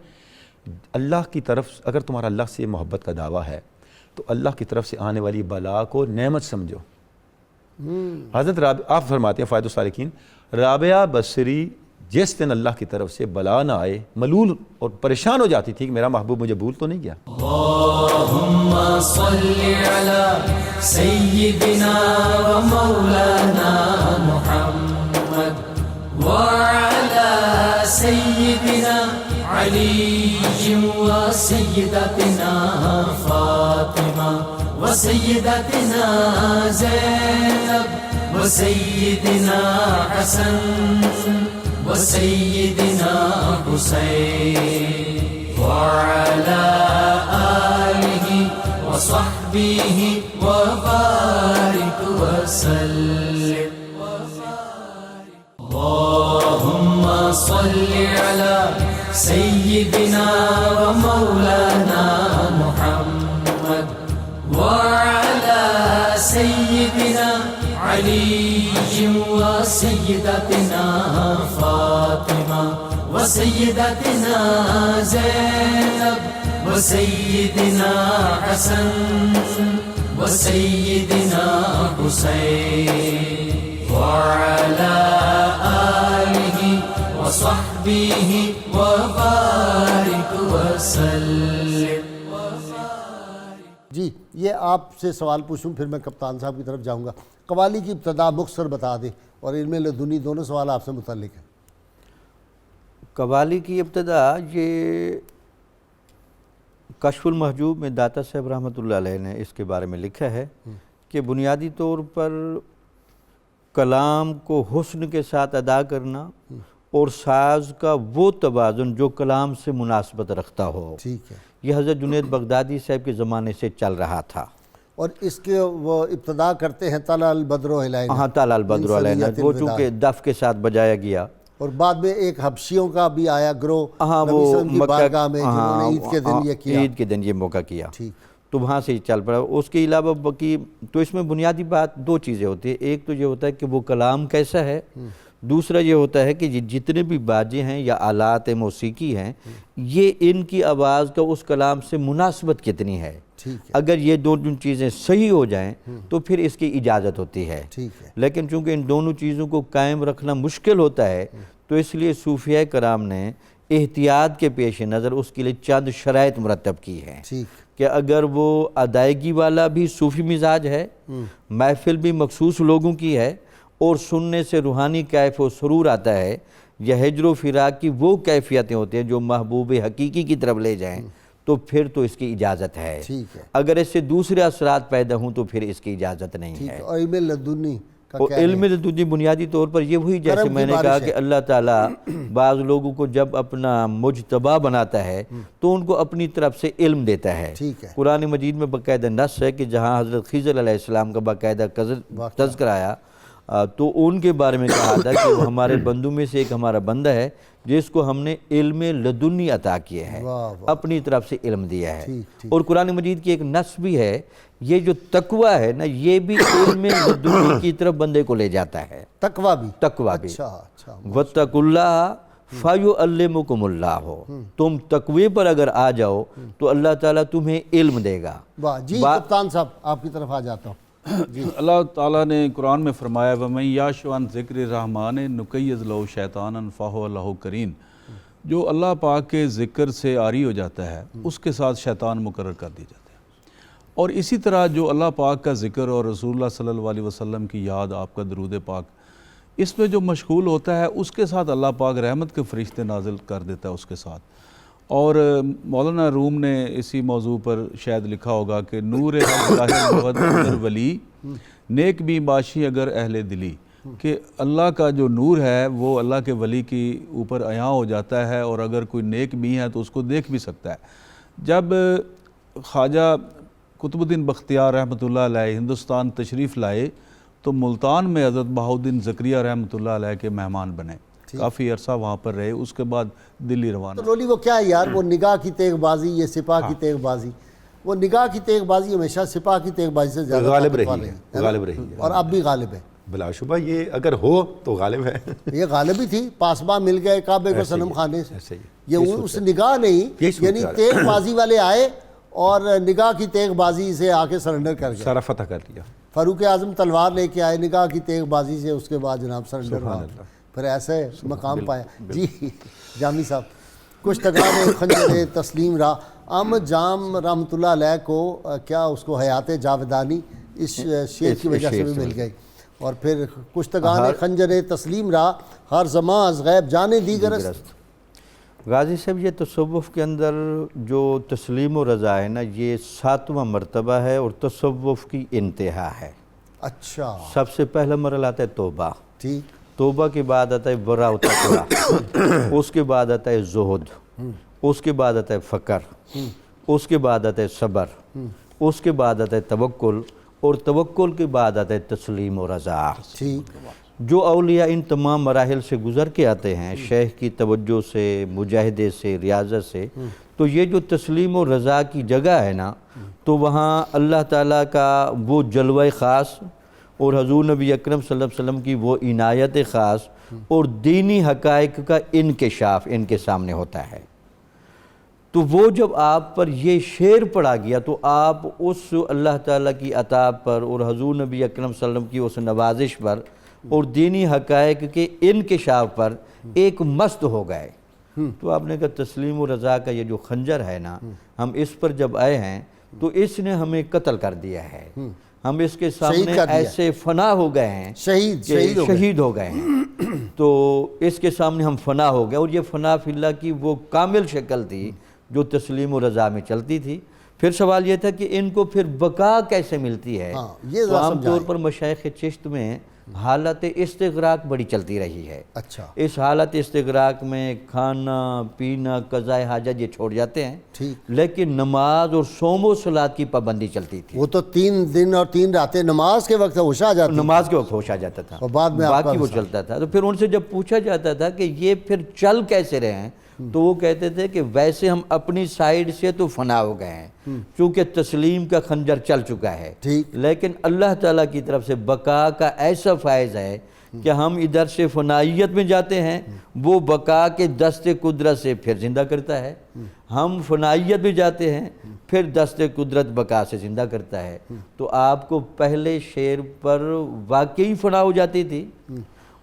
اللہ کی طرف اگر تمہارا اللہ سے محبت کا دعویٰ ہے تو اللہ کی طرف سے آنے والی بلا کو نعمت سمجھو۔ حضرت آپ فرماتے ہیں فائد السالکین، رابعہ بصری جس دن اللہ کی طرف سے بلا نہ آئے ملول اور پریشان ہو جاتی تھی کہ میرا محبوب مجھے بھول تو نہیں گیا۔ اللہم صلی علی سیدنا و مولانا محمد وعلی سیدنا علی و سیدتنا فاطمہ و سیدتنا زینب و سیدنا حسن وسيدنا حسين وعلى آله وصحبه وبارك وسلم اللهم صل على سيدنا ومولانا محمد وعلى سيدنا علي وسيدتنا فاطمة وسيدتنا زينب وسيدنا حسن وسيدنا حسين وعلى آله وصحبه وبارك وسلم۔ جی یہ آپ سے سوال پوچھوں پھر میں کپتان صاحب کی طرف جاؤں گا۔ قوالی کی ابتدا مختصر بتا دیں، اور علم لدنی دونوں سوال آپ سے متعلق ہیں۔ قوالی کی ابتدا یہ کشف المحجوب میں داتا صاحب رحمۃ اللہ علیہ نے اس کے بارے میں لکھا ہے کہ بنیادی طور پر کلام کو حسن کے ساتھ ادا کرنا اور ساز کا وہ توازن جو کلام سے مناسبت رکھتا ہو، ٹھیک ہے، یہ حضرت جنید بغدادی صاحب کے زمانے سے چل رہا تھا۔ اور اس کے وہ ابتدا کرتے ہیں طلع البدر علینا، ہاں طلع البدر علینا، وہ چونکہ دف کے ساتھ بجایا گیا، اور بعد میں ایک حبشیوں کا بھی آیا گروہ ہاں نبی وہ صلی اللہ علیہ وسلم کی بارگاہ میں جنہوں نے عید کے دن یہ کیا، عید کے دن یہ موقع کیا، ٹھیک، تو وہاں سے چل پڑا۔ اس کے علاوہ باقی تو اس میں بنیادی بات دو چیزیں ہوتی ہیں، ایک تو یہ ہوتا ہے کہ وہ کلام کیسا ہے، دوسرا یہ ہوتا ہے کہ جتنے بھی باجے ہیں یا آلات موسیقی ہیں یہ ان کی آواز کا اس کلام سے مناسبت کتنی ہے۔ اگر یہ دونوں چیزیں صحیح ہو جائیں تو پھر اس کی اجازت ہوتی ہے، لیکن چونکہ ان دونوں چیزوں کو قائم رکھنا مشکل ہوتا ہے تو اس لیے صوفیاء کرام نے احتیاط کے پیش نظر اس کے لیے چند شرائط مرتب کی ہیں کہ اگر وہ ادائیگی والا بھی صوفی مزاج ہے، محفل بھی مخصوص لوگوں کی ہے، اور سننے سے روحانی کیف و سرور آتا ہے، یا ہجر و فراق کی وہ کیفیتیں ہوتی ہیں جو محبوب حقیقی کی طرف لے جائیں، تو پھر تو اس کی اجازت ہے۔ اگر اس سے دوسرے اثرات پیدا ہوں تو پھر اس کی اجازت نہیں ہے۔ اور علم لدنی اور علم لدنی بنیادی طور پر یہ وہی جیسے میں نے کہا کہ اللہ تعالیٰ بعض لوگوں کو جب اپنا مجتبی بناتا ہے تو ان کو اپنی طرف سے علم دیتا ہے۔ قرآن مجید میں باقاعدہ نص ہے کہ جہاں حضرت خضر علیہ السلام کا باقاعدہ تذکر آیا تو ان کے بارے میں کہا تھا کہ وہ ہمارے بندوں میں سے ایک ہمارا بندہ ہے جس کو ہم نے علم لدنی عطا کیا ہے، اپنی طرف سے علم دیا ہے۔ اور قرآن مجید کی ایک نص بھی ہے، یہ جو تقوی ہے نا یہ بھی علم لدنی کی طرف بندے کو لے جاتا ہے۔ تقوی بھی وَاتَّقُوا اللَّهَ فَيُعَلِّمُكُمُ اللَّهُ، تم تقوی پر اگر آ جاؤ تو اللہ تعالیٰ تمہیں علم دے گا۔ جی کپتان صاحب آپ کی طرف آ جاتا ہوں۔ اللہ تعالیٰ نے قرآن میں فرمایا وَمَن يَعْشُ عَن ذِكْرِ الرَّحْمَنِ نُقَيِّضْ لَهُ شَيْطَانًا فَهُوَ لَهُ قَرِينٌ، جو اللہ پاک کے ذکر سے عاری ہو جاتا ہے اس کے ساتھ شیطان مقرر کر دی جاتے ہیں۔ اور اسی طرح جو اللہ پاک کا ذکر اور رسول اللہ صلی اللہ علیہ وسلم کی یاد، آپ کا درود پاک، اس میں جو مشغول ہوتا ہے اس کے ساتھ اللہ پاک رحمت کے فرشتے نازل کر دیتا ہے اس کے ساتھ۔ اور مولانا روم نے اسی موضوع پر شاید لکھا ہوگا کہ نور ظاہر بغد اگر ولی نیک بھی باشی اگر اہل دلی، کہ اللہ کا جو نور ہے وہ اللہ کے ولی کی اوپر عیاں ہو جاتا ہے، اور اگر کوئی نیک بھی ہے تو اس کو دیکھ بھی سکتا ہے۔ جب خواجہ قطب الدین بختیار رحمۃ اللہ علیہ ہندوستان تشریف لائے تو ملتان میں حضرت بہاؤالدین زکریہ رحمۃ اللہ علیہ کے مہمان بنے، کافی عرصہ وہاں پر رہے، اس کے بعد دلی روانہ۔ رولی وہ کیا ہے یار، وہ نگاہ کی تیغ بازی، یہ سپاہ کی تیغ بازی، وہ نگاہ کی تیغ بازی ہمیشہ سپاہ کی تیغ بازی سے زیادہ غالب طاقت رہی والی ہے، غالب رہی ہے، اور اب بھی غالب ہے بلا شبہ یہ اگر ہو تو غالب ہے۔ یہ غالب ہی تھی، پاسباں مل گئے کعبے کو صنم خانے سے، ایسے ہی یہ اس نگاہ نہیں، یعنی تیغ بازی والے آئے اور نگاہ کی تیغ بازی سے آ کے سرنڈر کر گئے۔ سارا فتح کر لیا۔ فاروق اعظم تلوار لے کے آئے نگاہ کی تیغ بازی سے، اس کے بعد جناب سرنڈر ہوا، پھر ایسے مقام پایا۔ جی جامی صاحب، کشتگان خنجر تسلیم را، احمد جام رحمۃ اللہ علیہ کو کیا اس کو حیات جاودانی اس شعر کی وجہ سے بھی مل گئی، اور پھر کشتگان خنجر تسلیم را ہر زمان از غیب جانے دیگرست۔ غازی صاحب یہ تصوف کے اندر جو تسلیم و رضا ہے نا، یہ 7واں مرتبہ ہے اور تصوف کی انتہا ہے۔ اچھا، سب سے پہلا مرحلہ آتا ہے توبہ، ٹھیک، توبہ کے بعد آتا ہے ورع و تقویٰ، اس کے بعد آتا ہے زہد، اس کے بعد آتا ہے فقر، اس کے بعد آتا ہے صبر، اس کے بعد آتا ہے توکل، اور توکل کے بعد آتا ہے تسلیم و رضا۔ ٹھیک، جو اولیاء ان تمام مراحل سے گزر کے آتے ہیں، شیخ کی توجہ سے، مجاہدے سے، ریاضت سے، تو یہ جو تسلیم و رضا کی جگہ ہے نا، تو وہاں اللہ تعالیٰ کا وہ جلوہ خاص اور حضور نبی اکرم صلی اللہ علیہ وسلم کی وہ عنایت خاص اور دینی حقائق کا انکشاف ان کے سامنے ہوتا ہے۔ تو وہ جب آپ پر یہ شعر پڑا گیا تو آپ اس اللہ تعالیٰ کی عطا پر اور حضور نبی اکرم صلی اللہ علیہ وسلم کی اس نوازش پر اور دینی حقائق کے انکشاف پر ایک مست ہو گئے۔ تو آپ نے کہا تسلیم و رضا کا یہ جو خنجر ہے نا، ہم اس پر جب آئے ہیں تو اس نے ہمیں قتل کر دیا ہے، ہم اس کے سامنے ایسے فنا ہو گئے ہیں، شہید ہو گئے ہیں، تو اس کے سامنے ہم فنا ہو گئے، اور یہ فنا فی اللہ کی وہ کامل شکل تھی جو تسلیم و رضا میں چلتی تھی۔ پھر سوال یہ تھا کہ ان کو پھر بقا کیسے ملتی ہے؟ تو عام طور پر مشائخ چشت میں حالت استغراق بڑی چلتی رہی ہے۔ اچھا، اس حالت استغراق میں کھانا پینا قضاء حاجت یہ چھوڑ جاتے ہیں، ٹھیک، لیکن نماز اور صوم و صلات کی پابندی چلتی تھی۔ وہ تو 3 دن اور 3 راتیں نماز کے وقت ہوش آ جاتی، نماز کے وقت ہوش آ جاتا تھا، اور بعد میں باقی وہ چلتا تھا۔ تو پھر ان سے جب پوچھا جاتا تھا کہ یہ پھر چل کیسے رہے ہیں، تو وہ کہتے تھے کہ ویسے ہم اپنی سائیڈ سے تو فنا ہو گئے ہیں، چونکہ تسلیم کا خنجر چل چکا ہے، لیکن اللہ تعالیٰ کی طرف سے بقا کا ایسا فائز ہے کہ ہم ادھر سے فنائیت میں جاتے ہیں، وہ بقا کے دست قدرت سے پھر زندہ کرتا ہے، ہم فنائیت میں جاتے ہیں، پھر دست قدرت بقا سے زندہ کرتا ہے۔ تو آپ کو پہلے شعر پر واقعی فنا ہو جاتی تھی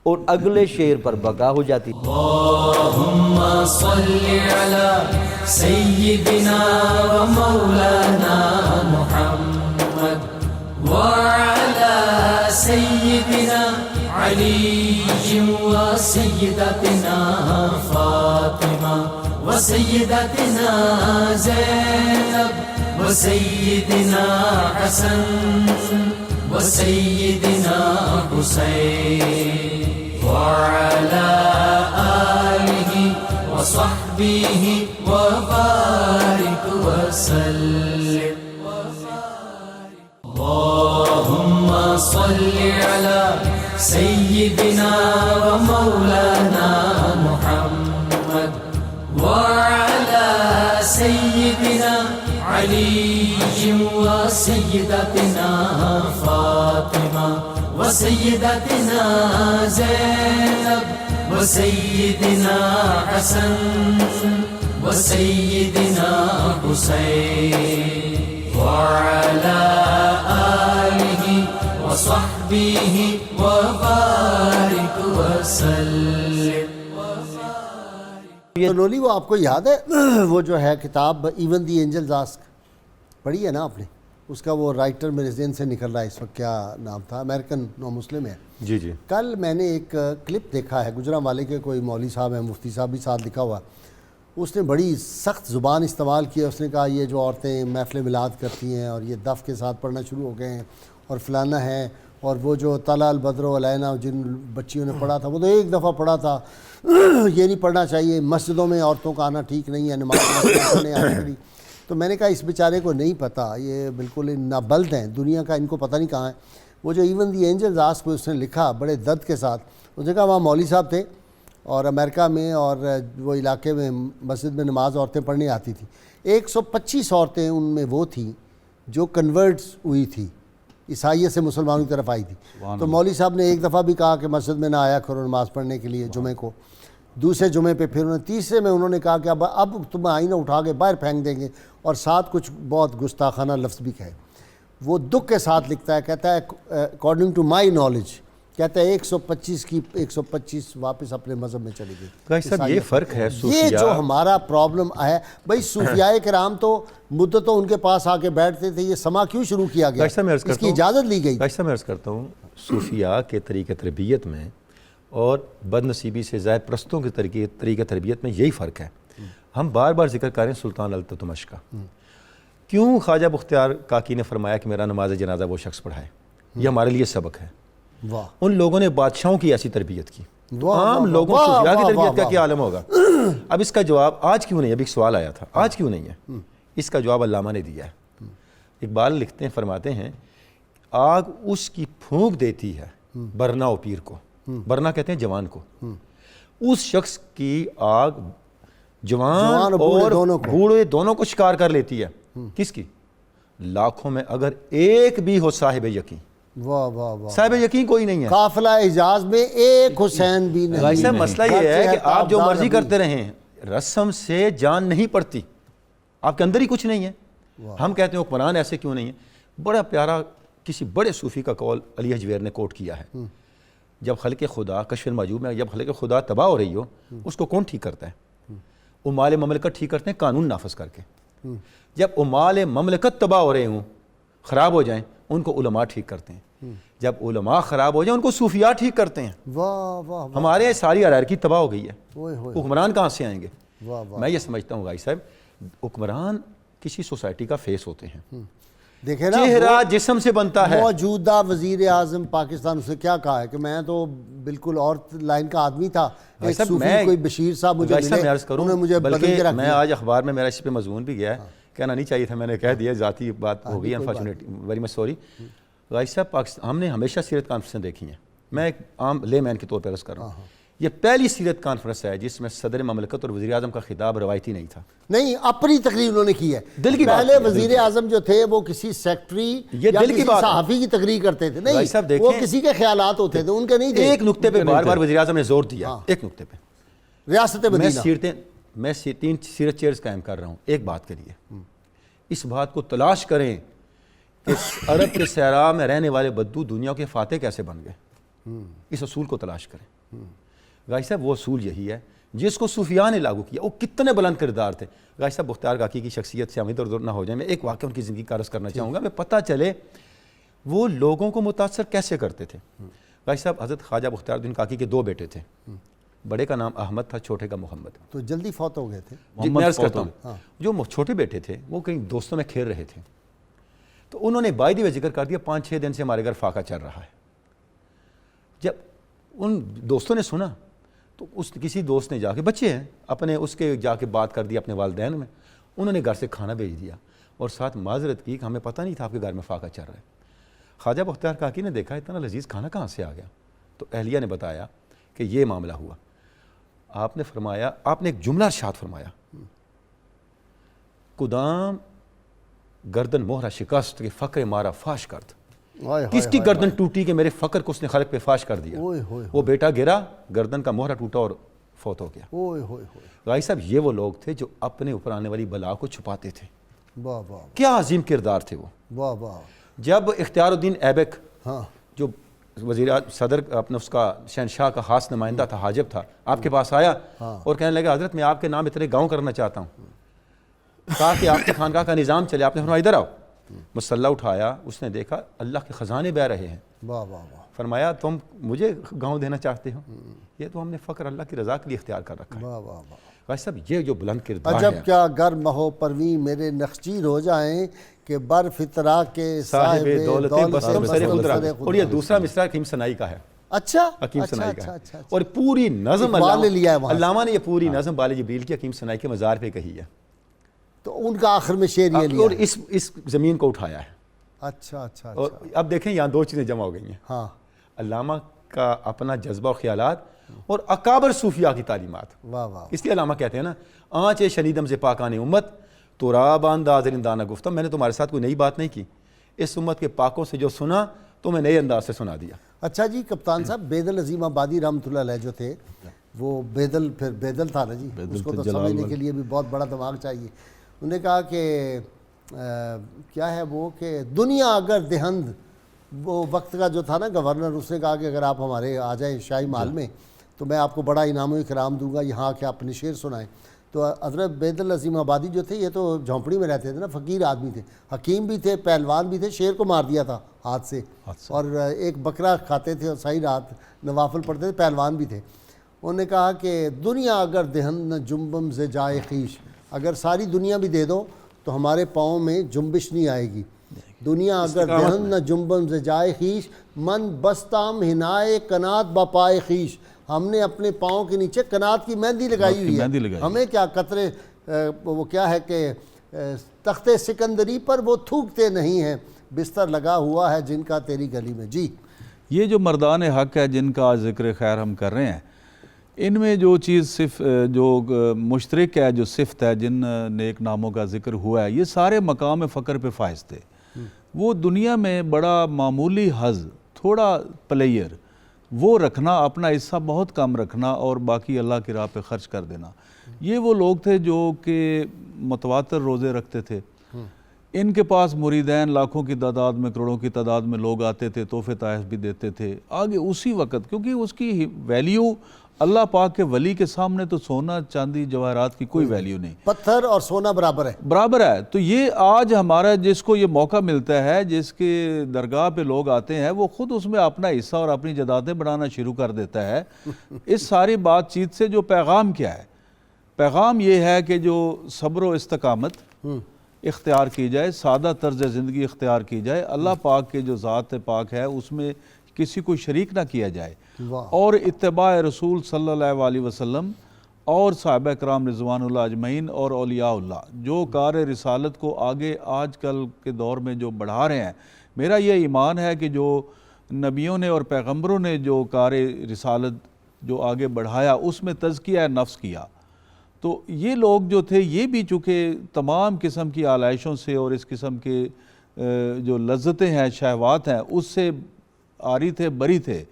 اور اگلے شعر پر بقا ہو جاتی تھی۔ اللہم صلی علی سیدنا و مولانا محمد وعلی سیدنا علی و سیدتنا فاطمہ و سیدتنا زینب و سیدنا حسن و سیدنا حسین وعلى آله وصحبه وبارك وسلم۔ اللهم صل على سيدنا ومولانا محمد وعلى سيدنا علي وسيدتنا فاطمة وسيدتنا زينب وسيدنا حسن وسيدنا حسين وعلى آله وصحبه وبارك وسلم۔ تو لولی وہ آپ کو یاد ہے وہ جو ہے کتاب ایون دی اینجلز آسک، پڑھی ہے نا آپ نے؟ اس کا وہ رائٹر میرے ذہن سے نکل رہا ہے اس وقت، کیا نام تھا، امریکن نو مسلم ہے۔ جی جی، کل میں نے ایک کلپ دیکھا ہے، گجرانوالے کے کوئی مولوی صاحب ہیں، مفتی صاحب بھی ساتھ لکھا ہوا، اس نے بڑی سخت زبان استعمال کی ہے۔ اس نے کہا یہ جو عورتیں محفل میلاد کرتی ہیں اور یہ دف کے ساتھ پڑھنا شروع ہو گئے ہیں اور فلانا ہے، اور وہ جو طلع البدر علینا جن بچیوں نے پڑھا تھا وہ تو ایک دفعہ پڑھا تھا، یہ نہیں پڑھنا چاہیے، مسجدوں میں عورتوں کا آنا ٹھیک نہیں ہے، نماز پڑھنے آنے کے لیے۔ تو میں نے کہا اس بیچارے کو نہیں پتہ، یہ بالکل نابلد ہیں، دنیا کا ان کو پتہ نہیں کہاں ہے۔ وہ جو ایون دی اینجلز آسک کو اس نے لکھا بڑے درد کے ساتھ، اس نے کہا وہاں مولوی صاحب تھے اور امریکہ میں اور وہ علاقے میں مسجد میں نماز عورتیں پڑھنے آتی تھیں. 125 عورتیں ان میں وہ تھیں جو کنورٹس ہوئی تھی, عیسائیت سے مسلمانوں کی طرف آئی تھی. تو مولوی صاحب نے ایک دفعہ بھی کہا کہ مسجد میں نہ آیا کرو نماز پڑھنے کے لیے جمعے کو. دوسرے جمعے پہ پھر انہوں نے, تیسرے میں انہوں نے کہا کہ اب تمہیں آئینہ اٹھا کے باہر پھینک دیں گے, اور ساتھ کچھ بہت گستاخانہ لفظ بھی کہے. وہ دکھ کے ساتھ لکھتا ہے, کہتا ہے اکارڈنگ ٹو مائی نالج, کہتا ہے 125 کی 125 واپس اپنے مذہب میں چلی گئی. قاضی صاحب یہ فرق ہے یہ جو ہمارا پرابلم ہے بھائی, صوفیاء کرام تو مدتوں ان کے پاس آ کے بیٹھتے تھے, یہ سما کیوں شروع کیا گیا, اس کی اجازت لی گئی. قاضی صاحب میں عرض کرتا ہوں, صوفیاء کے طریقہ تربیت میں اور بد نصیبی سے زائد پرستوں کے طریقہ تربیت میں یہی فرق ہے. ہم بار بار ذکر کر رہے ہیں سلطان التتمش کا. کیوں خواجہ بختیار کاکی نے فرمایا کہ میرا نماز جنازہ وہ شخص پڑھائے, یہ ہمارے لیے سبق ہے. ان لوگوں نے بادشاہوں کی ایسی تربیت کی, عام لوگوں صوفیاء کی تربیت کا کیا عالم ہوگا. اب اس کا جواب آج کیوں نہیں, ابھی ایک سوال آیا تھا, آج کیوں نہیں ہے, اس کا جواب علامہ نے دیا ہے. اقبال لکھتے ہیں, فرماتے ہیں, آگ اس کی پھونک دیتی ہے برنا و پیر کو, برنا کہتے ہیں جوان کو, اس شخص کی آگ جوان اور بوڑھے دونوں کو شکار کر لیتی ہے. کس کی؟ لاکھوں میں اگر ایک بھی ہو صاحب یقین. واہ واہ واہ, صاحب یقین کوئی نہیں ہے. قافلہ حجاز میں ایک حسین بھی نہیں. بھائی صاحب مسئلہ یہ ہے کہ آپ جو مرضی کرتے رہیں, رسم سے جان نہیں پڑتی, آپ کے اندر ہی کچھ نہیں ہے. ہم کہتے ہیں حکمران ایسے کیوں نہیں ہے. بڑا پیارا کسی بڑے صوفی کا قول علی حجویر نے کوٹ کیا ہے, جب خلق خدا کشف المحجوب میں جب خلق خدا تباہ ہو رہی ہو, اس کو کون ٹھیک کرتا ہے؟ امال مملکت ٹھیک کرتے ہیں قانون نافذ کر کے. جب امال مملکت تباہ ہو رہے ہوں, خراب ہو جائیں, ان کو علماء ٹھیک کرتے ہیں. جب علماء خراب ہو جائیں, ان کو صوفیاء ٹھیک کرتے ہیں. واہ واہ, ہمارے ساری ہیرارکی تباہ ہو گئی ہے, حکمران کہاں سے آئیں گے؟ میں یہ سمجھتا ہوں بھائی صاحب, حکمران کسی سوسائٹی کا فیس ہوتے ہیں. دیکھیں نا, چہرہ جسم سے بنتا ہے. موجودہ وزیر اعظم پاکستان سے کیا کہا ہے کہ میں تو بالکل اور لائن کا آدمی تھا, ایک صوفی کوئی بشیر صاحب مجھے ملے, انہوں نے مجھے بدل کے رکھ دیا. میں آج اخبار میں میرا اس پہ مضمون بھی گیا ہے, کہنا نہیں چاہیے تھا, میں نے کہہ دیا, ذاتی بات ہو گئی, انفارچونیٹلی, ویری مچ سوری. غازی صاحب, ہم نے ہمیشہ سیرت کانفرنسیں دیکھی ہیں, میں ایک عام لے مین کے طور پر عرض کر رہا ہوں, یہ پہلی سیرت کانفرنس ہے جس میں صدر مملکت اور وزیر اعظم کا خطاب روایتی نہیں تھا. نہیں, اپنی تقریر انہوں نے کی ہے. دل کی بات, پہلے وزیر اعظم جو تھے وہ کسی سیکٹری یا کسی صحافی کی تقریر کرتے تھے, نہیں وہ کسی کے خیالات ہوتے تھے, ان کے نہیں تھے. ایک نقطے پہ بار بار وزیر اعظم نے زور دیا, ایک نقطے پہ, ریاست مدینہ. میں 3 سیرت چیئرز قائم کر رہا ہوں ایک بات کے لیے. اس بات کو تلاش کریں کہ عرب کے صحرا میں رہنے والے بدو دنیا کے فاتح کیسے بن گئے, اس اصول کو تلاش کریں. غازی صاحب, وہ اصول یہی ہے جس کو صوفیاء نے لاگو کیا. وہ کتنے بلند کردار تھے. غازی صاحب, بختیار کاکی کی شخصیت سے ہم ادھر ادھر نہ ہو جائیں, میں ایک واقعہ ان کی زندگی کا عرض کرنا چاہوں گا, میں پتہ چلے وہ لوگوں کو متاثر کیسے کرتے تھے. غازی صاحب, حضرت خواجہ بختیار الدین کاکی کے 2 بیٹے تھے, بڑے کا نام احمد تھا, چھوٹے کا محمد. تو جلدی فوت ہو گئے تھے. میں عرض کرتا ہوں, جو چھوٹے بیٹے تھے وہ کہیں دوستوں میں کھیل رہے تھے, تو انہوں نے بائی دی وے ذکر کر دیا 5-6 دن سے ہمارے گھر فاقہ چل رہا ہے. جب ان دوستوں نے سنا تو کسی دوست نے جا کے, بچے ہیں اپنے, اس کے جا کے بات کر دی اپنے والدین میں, انہوں نے گھر سے کھانا بھیج دیا اور ساتھ معذرت کی کہ ہمیں پتہ نہیں تھا آپ کے گھر میں فاقہ چل رہا ہے. خواجہ بختیار کاکی نے دیکھا اتنا لذیذ کھانا کہاں سے آ گیا, تو اہلیہ نے بتایا کہ یہ معاملہ ہوا. آپ نے فرمایا, آپ نے ایک جملہ ارشاد فرمایا, کدام گردن مہرہ شکست کے فقر مارا فاش کرد. کس کی گردن ٹوٹی کہ میرے فقر کو اس نے خلق پہ فاش کر دیا. وہ بیٹا گرا, گردن کا مہرہ ٹوٹا اور فوت ہو گیا. غازی صاحب, یہ وہ لوگ تھے جو اپنے اوپر آنے والی بلا کو چھپاتے تھے. کیا عظیم کردار تھے وہ. جب اختیار الدین ایبک جو وزیر صدر اپنے اس کا شہنشاہ کا خاص نمائندہ تھا, حاجب تھا, آپ کے پاس آیا اور کہنے لگا حضرت میں آپ کے نام اتنے گاؤں کرنا چاہتا ہوں, کہا کہ آپ کے خانقاہ کا نظام چلے. آپ نے فرمایا ادھر آؤ. مسلح اٹھایا, اس نے دیکھا اللہ کے خزانے بہ رہے ہیں. فرمایا تم مجھے گاؤں دینا چاہتے ہو, یہ تو ہم نے فقر اللہ کی رضا کے لیے اختیار کر رکھا ہے. غازی صاحب, یہ جو بلند کردار ہے. عجب کیا گرم ہو پرویں میرے نخچیر ہو جائیں کہ بر فطرہ کے صاحب دولت بستم سر خود رکھ. اور یہ دوسرا مصرع حکیم سنائی کا ہے. اچھا, حکیم سنائی کا ہے. اور پوری نظم علامہ نے یہ پوری نظم بال جبریل کی حکیم سنائی کے مزار پہ کہی ہے. تو ان کا آخر میں شعر یہ لیا اور اس زمین کو اٹھایا ہے. اچھا. اور اب دیکھیں یہاں 2 چیزیں جمع ہو گئی ہیں. علامہ کا اپنا جذبہ و خیالات اور اکابر صوفیاء کی تعلیمات. واہ واہ. اس لیے علامہ کہتے ہیں نا آنچ شنیدم سے پاکان امت تو رابان دازرین دانا گفتم. میں نے تمہارے ساتھ کوئی نئی بات نہیں کی، اس امت کے پاکوں سے جو سنا تو میں نئے انداز سے سنا دیا. اچھا جی کپتان صاحب، بیدل عظیم آبادی رحمۃ اللہ علیہ جو تھے وہ بیدل پھر بیدل تھا نا جی، اس کو تو سمجھنے کے لیے بھی بہت بڑا دماغ چاہیے. انہوں نے کہا کہ کیا ہے وہ کہ دنیا اگر دہند، وہ وقت کا جو تھا نا گورنر، اس نے کہا کہ اگر آپ ہمارے آ جائیں شاہی محل میں تو میں آپ کو بڑا انعام و اکرام دوں گا، یہاں کے اپنے شعر سنائیں. تو حضرت بیدل عظیم آبادی جو تھے یہ تو جھونپڑی میں رہتے تھے نا، فقیر آدمی تھے، حکیم بھی تھے، پہلوان بھی تھے. شیر کو مار دیا تھا ہاتھ سے اور ایک بکرا کھاتے تھے اور صحیح رات نوافل پڑھتے تھے، پہلوان بھی تھے. انہوں نے کہا کہ دنیا اگر دہن نہ جنبم سے جائے خیش، اگر ساری دنیا بھی دے دو تو ہمارے پاؤں میں جنبش نہیں آئے گی. دنیا اگر دہن نہ جنبم سے جائے خیش، من بستام ہنائے کنات بپائے خیش. ہم نے اپنے پاؤں کے نیچے کنات کی مہندی لگائی ہوئی ہے، ہمیں کیا قطرے وہ کیا ہے کہ تخت سکندری پر وہ تھوکتے نہیں ہیں، بستر لگا ہوا ہے جن کا تیری گلی میں. جی یہ جو مردان حق ہے جن کا ذکر خیر ہم کر رہے ہیں، ان میں جو چیز صرف جو مشترک ہے، جو صفت ہے، جن نیک ناموں کا ذکر ہوا ہے، یہ سارے مقام فقر پہ فائز تھے. وہ دنیا میں بڑا معمولی حظ، تھوڑا پلیئر وہ رکھنا، اپنا حصہ بہت کم رکھنا اور باقی اللہ کی راہ پہ خرچ کر دینا. یہ وہ لوگ تھے جو کہ متواتر روزے رکھتے تھے. ان کے پاس مریدین لاکھوں کی تعداد میں، کروڑوں کی تعداد میں لوگ آتے تھے، تحفے تحائف بھی دیتے تھے. آگے اسی وقت کیونکہ اس کی ویلیو اللہ پاک کے ولی کے سامنے تو سونا چاندی جواہرات کی کوئی ویلیو نہیں، پتھر اور سونا برابر ہے. تو یہ آج ہمارا جس کو یہ موقع ملتا ہے، جس کے درگاہ پہ لوگ آتے ہیں، وہ خود اس میں اپنا حصہ اور اپنی جائیدادیں بڑھانا شروع کر دیتا ہے. اس ساری بات چیت سے جو پیغام کیا ہے؟ پیغام یہ ہے کہ جو صبر و استقامت اختیار کی جائے، سادہ طرز زندگی اختیار کی جائے، اللہ پاک کے جو ذات پاک ہے اس میں کسی کو شریک نہ کیا جائے، اور اتباع رسول صلی اللہ علیہ وسلم اور صحابہ کرام رضوان اللہ اجمعین اور اولیاء اللہ جو کار رسالت کو آگے آج کل کے دور میں جو بڑھا رہے ہیں. میرا یہ ایمان ہے کہ جو نبیوں نے اور پیغمبروں نے جو کار رسالت جو آگے بڑھایا، اس میں تزکیہ نفس کیا. تو یہ لوگ جو تھے، یہ بھی چونکہ تمام قسم کی آلائشوں سے اور اس قسم کے جو لذتیں ہیں، شہوات ہیں، اس سے آری تھے، بری تھے،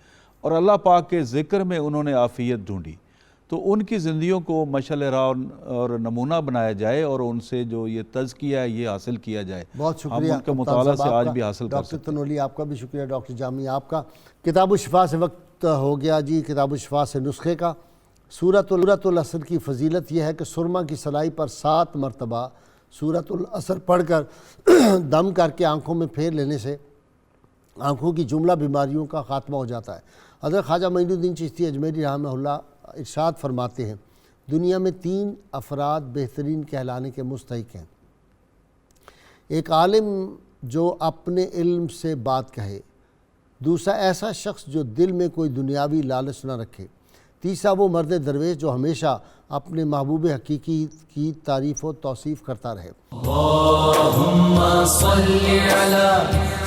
اور اللہ پاک کے ذکر میں انہوں نے عافیت ڈھونڈی. تو ان کی زندگیوں کو مشعل راہ اور نمونہ بنایا جائے اور ان سے جو یہ تزکیہ ہے یہ حاصل کیا جائے. بہت شکریہ ہم ان کے مطالعہ سے آج بھی حاصل کر ڈاکٹر تنولی، آپ کا بھی شکریہ. ڈاکٹر جامی آپ کا. کتاب الشفا سے وقت ہو گیا جی. کتاب الشفا سے نسخے کا سورۃ العصر کی فضیلت یہ ہے کہ سرما کی سلائی پر 7 مرتبہ سورۃ العصر پڑھ کر دم کر کے آنکھوں میں پھیر لینے سے آنکھوں کی جملہ بیماریوں کا خاتمہ ہو جاتا ہے. حضرت خواجہ معین الدین چشتی اجمیری رحمہ اللہ ارشاد فرماتے ہیں، دنیا میں 3 افراد بہترین کہلانے کے مستحق ہیں. ایک عالم جو اپنے علم سے بات کہے، دوسرا ایسا شخص جو دل میں کوئی دنیاوی لالچ نہ رکھے، تیسرا وہ مرد درویش جو ہمیشہ اپنے محبوب حقیقی کی تعریف و توصیف کرتا رہے. اللہم صلی علی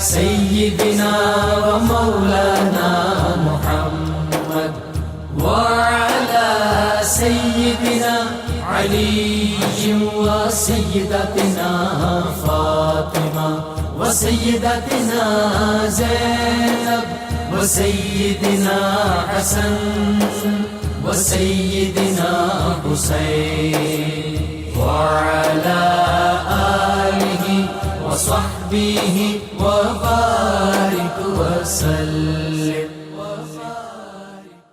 سیدنا و مولانا محمد وعلی سیدنا علی و سیدتنا فاطمہ و سیدتنا زینب و سیدنا حسن و سیدنا حسین وعلی آلہ و صحبہ و بارک وسلم.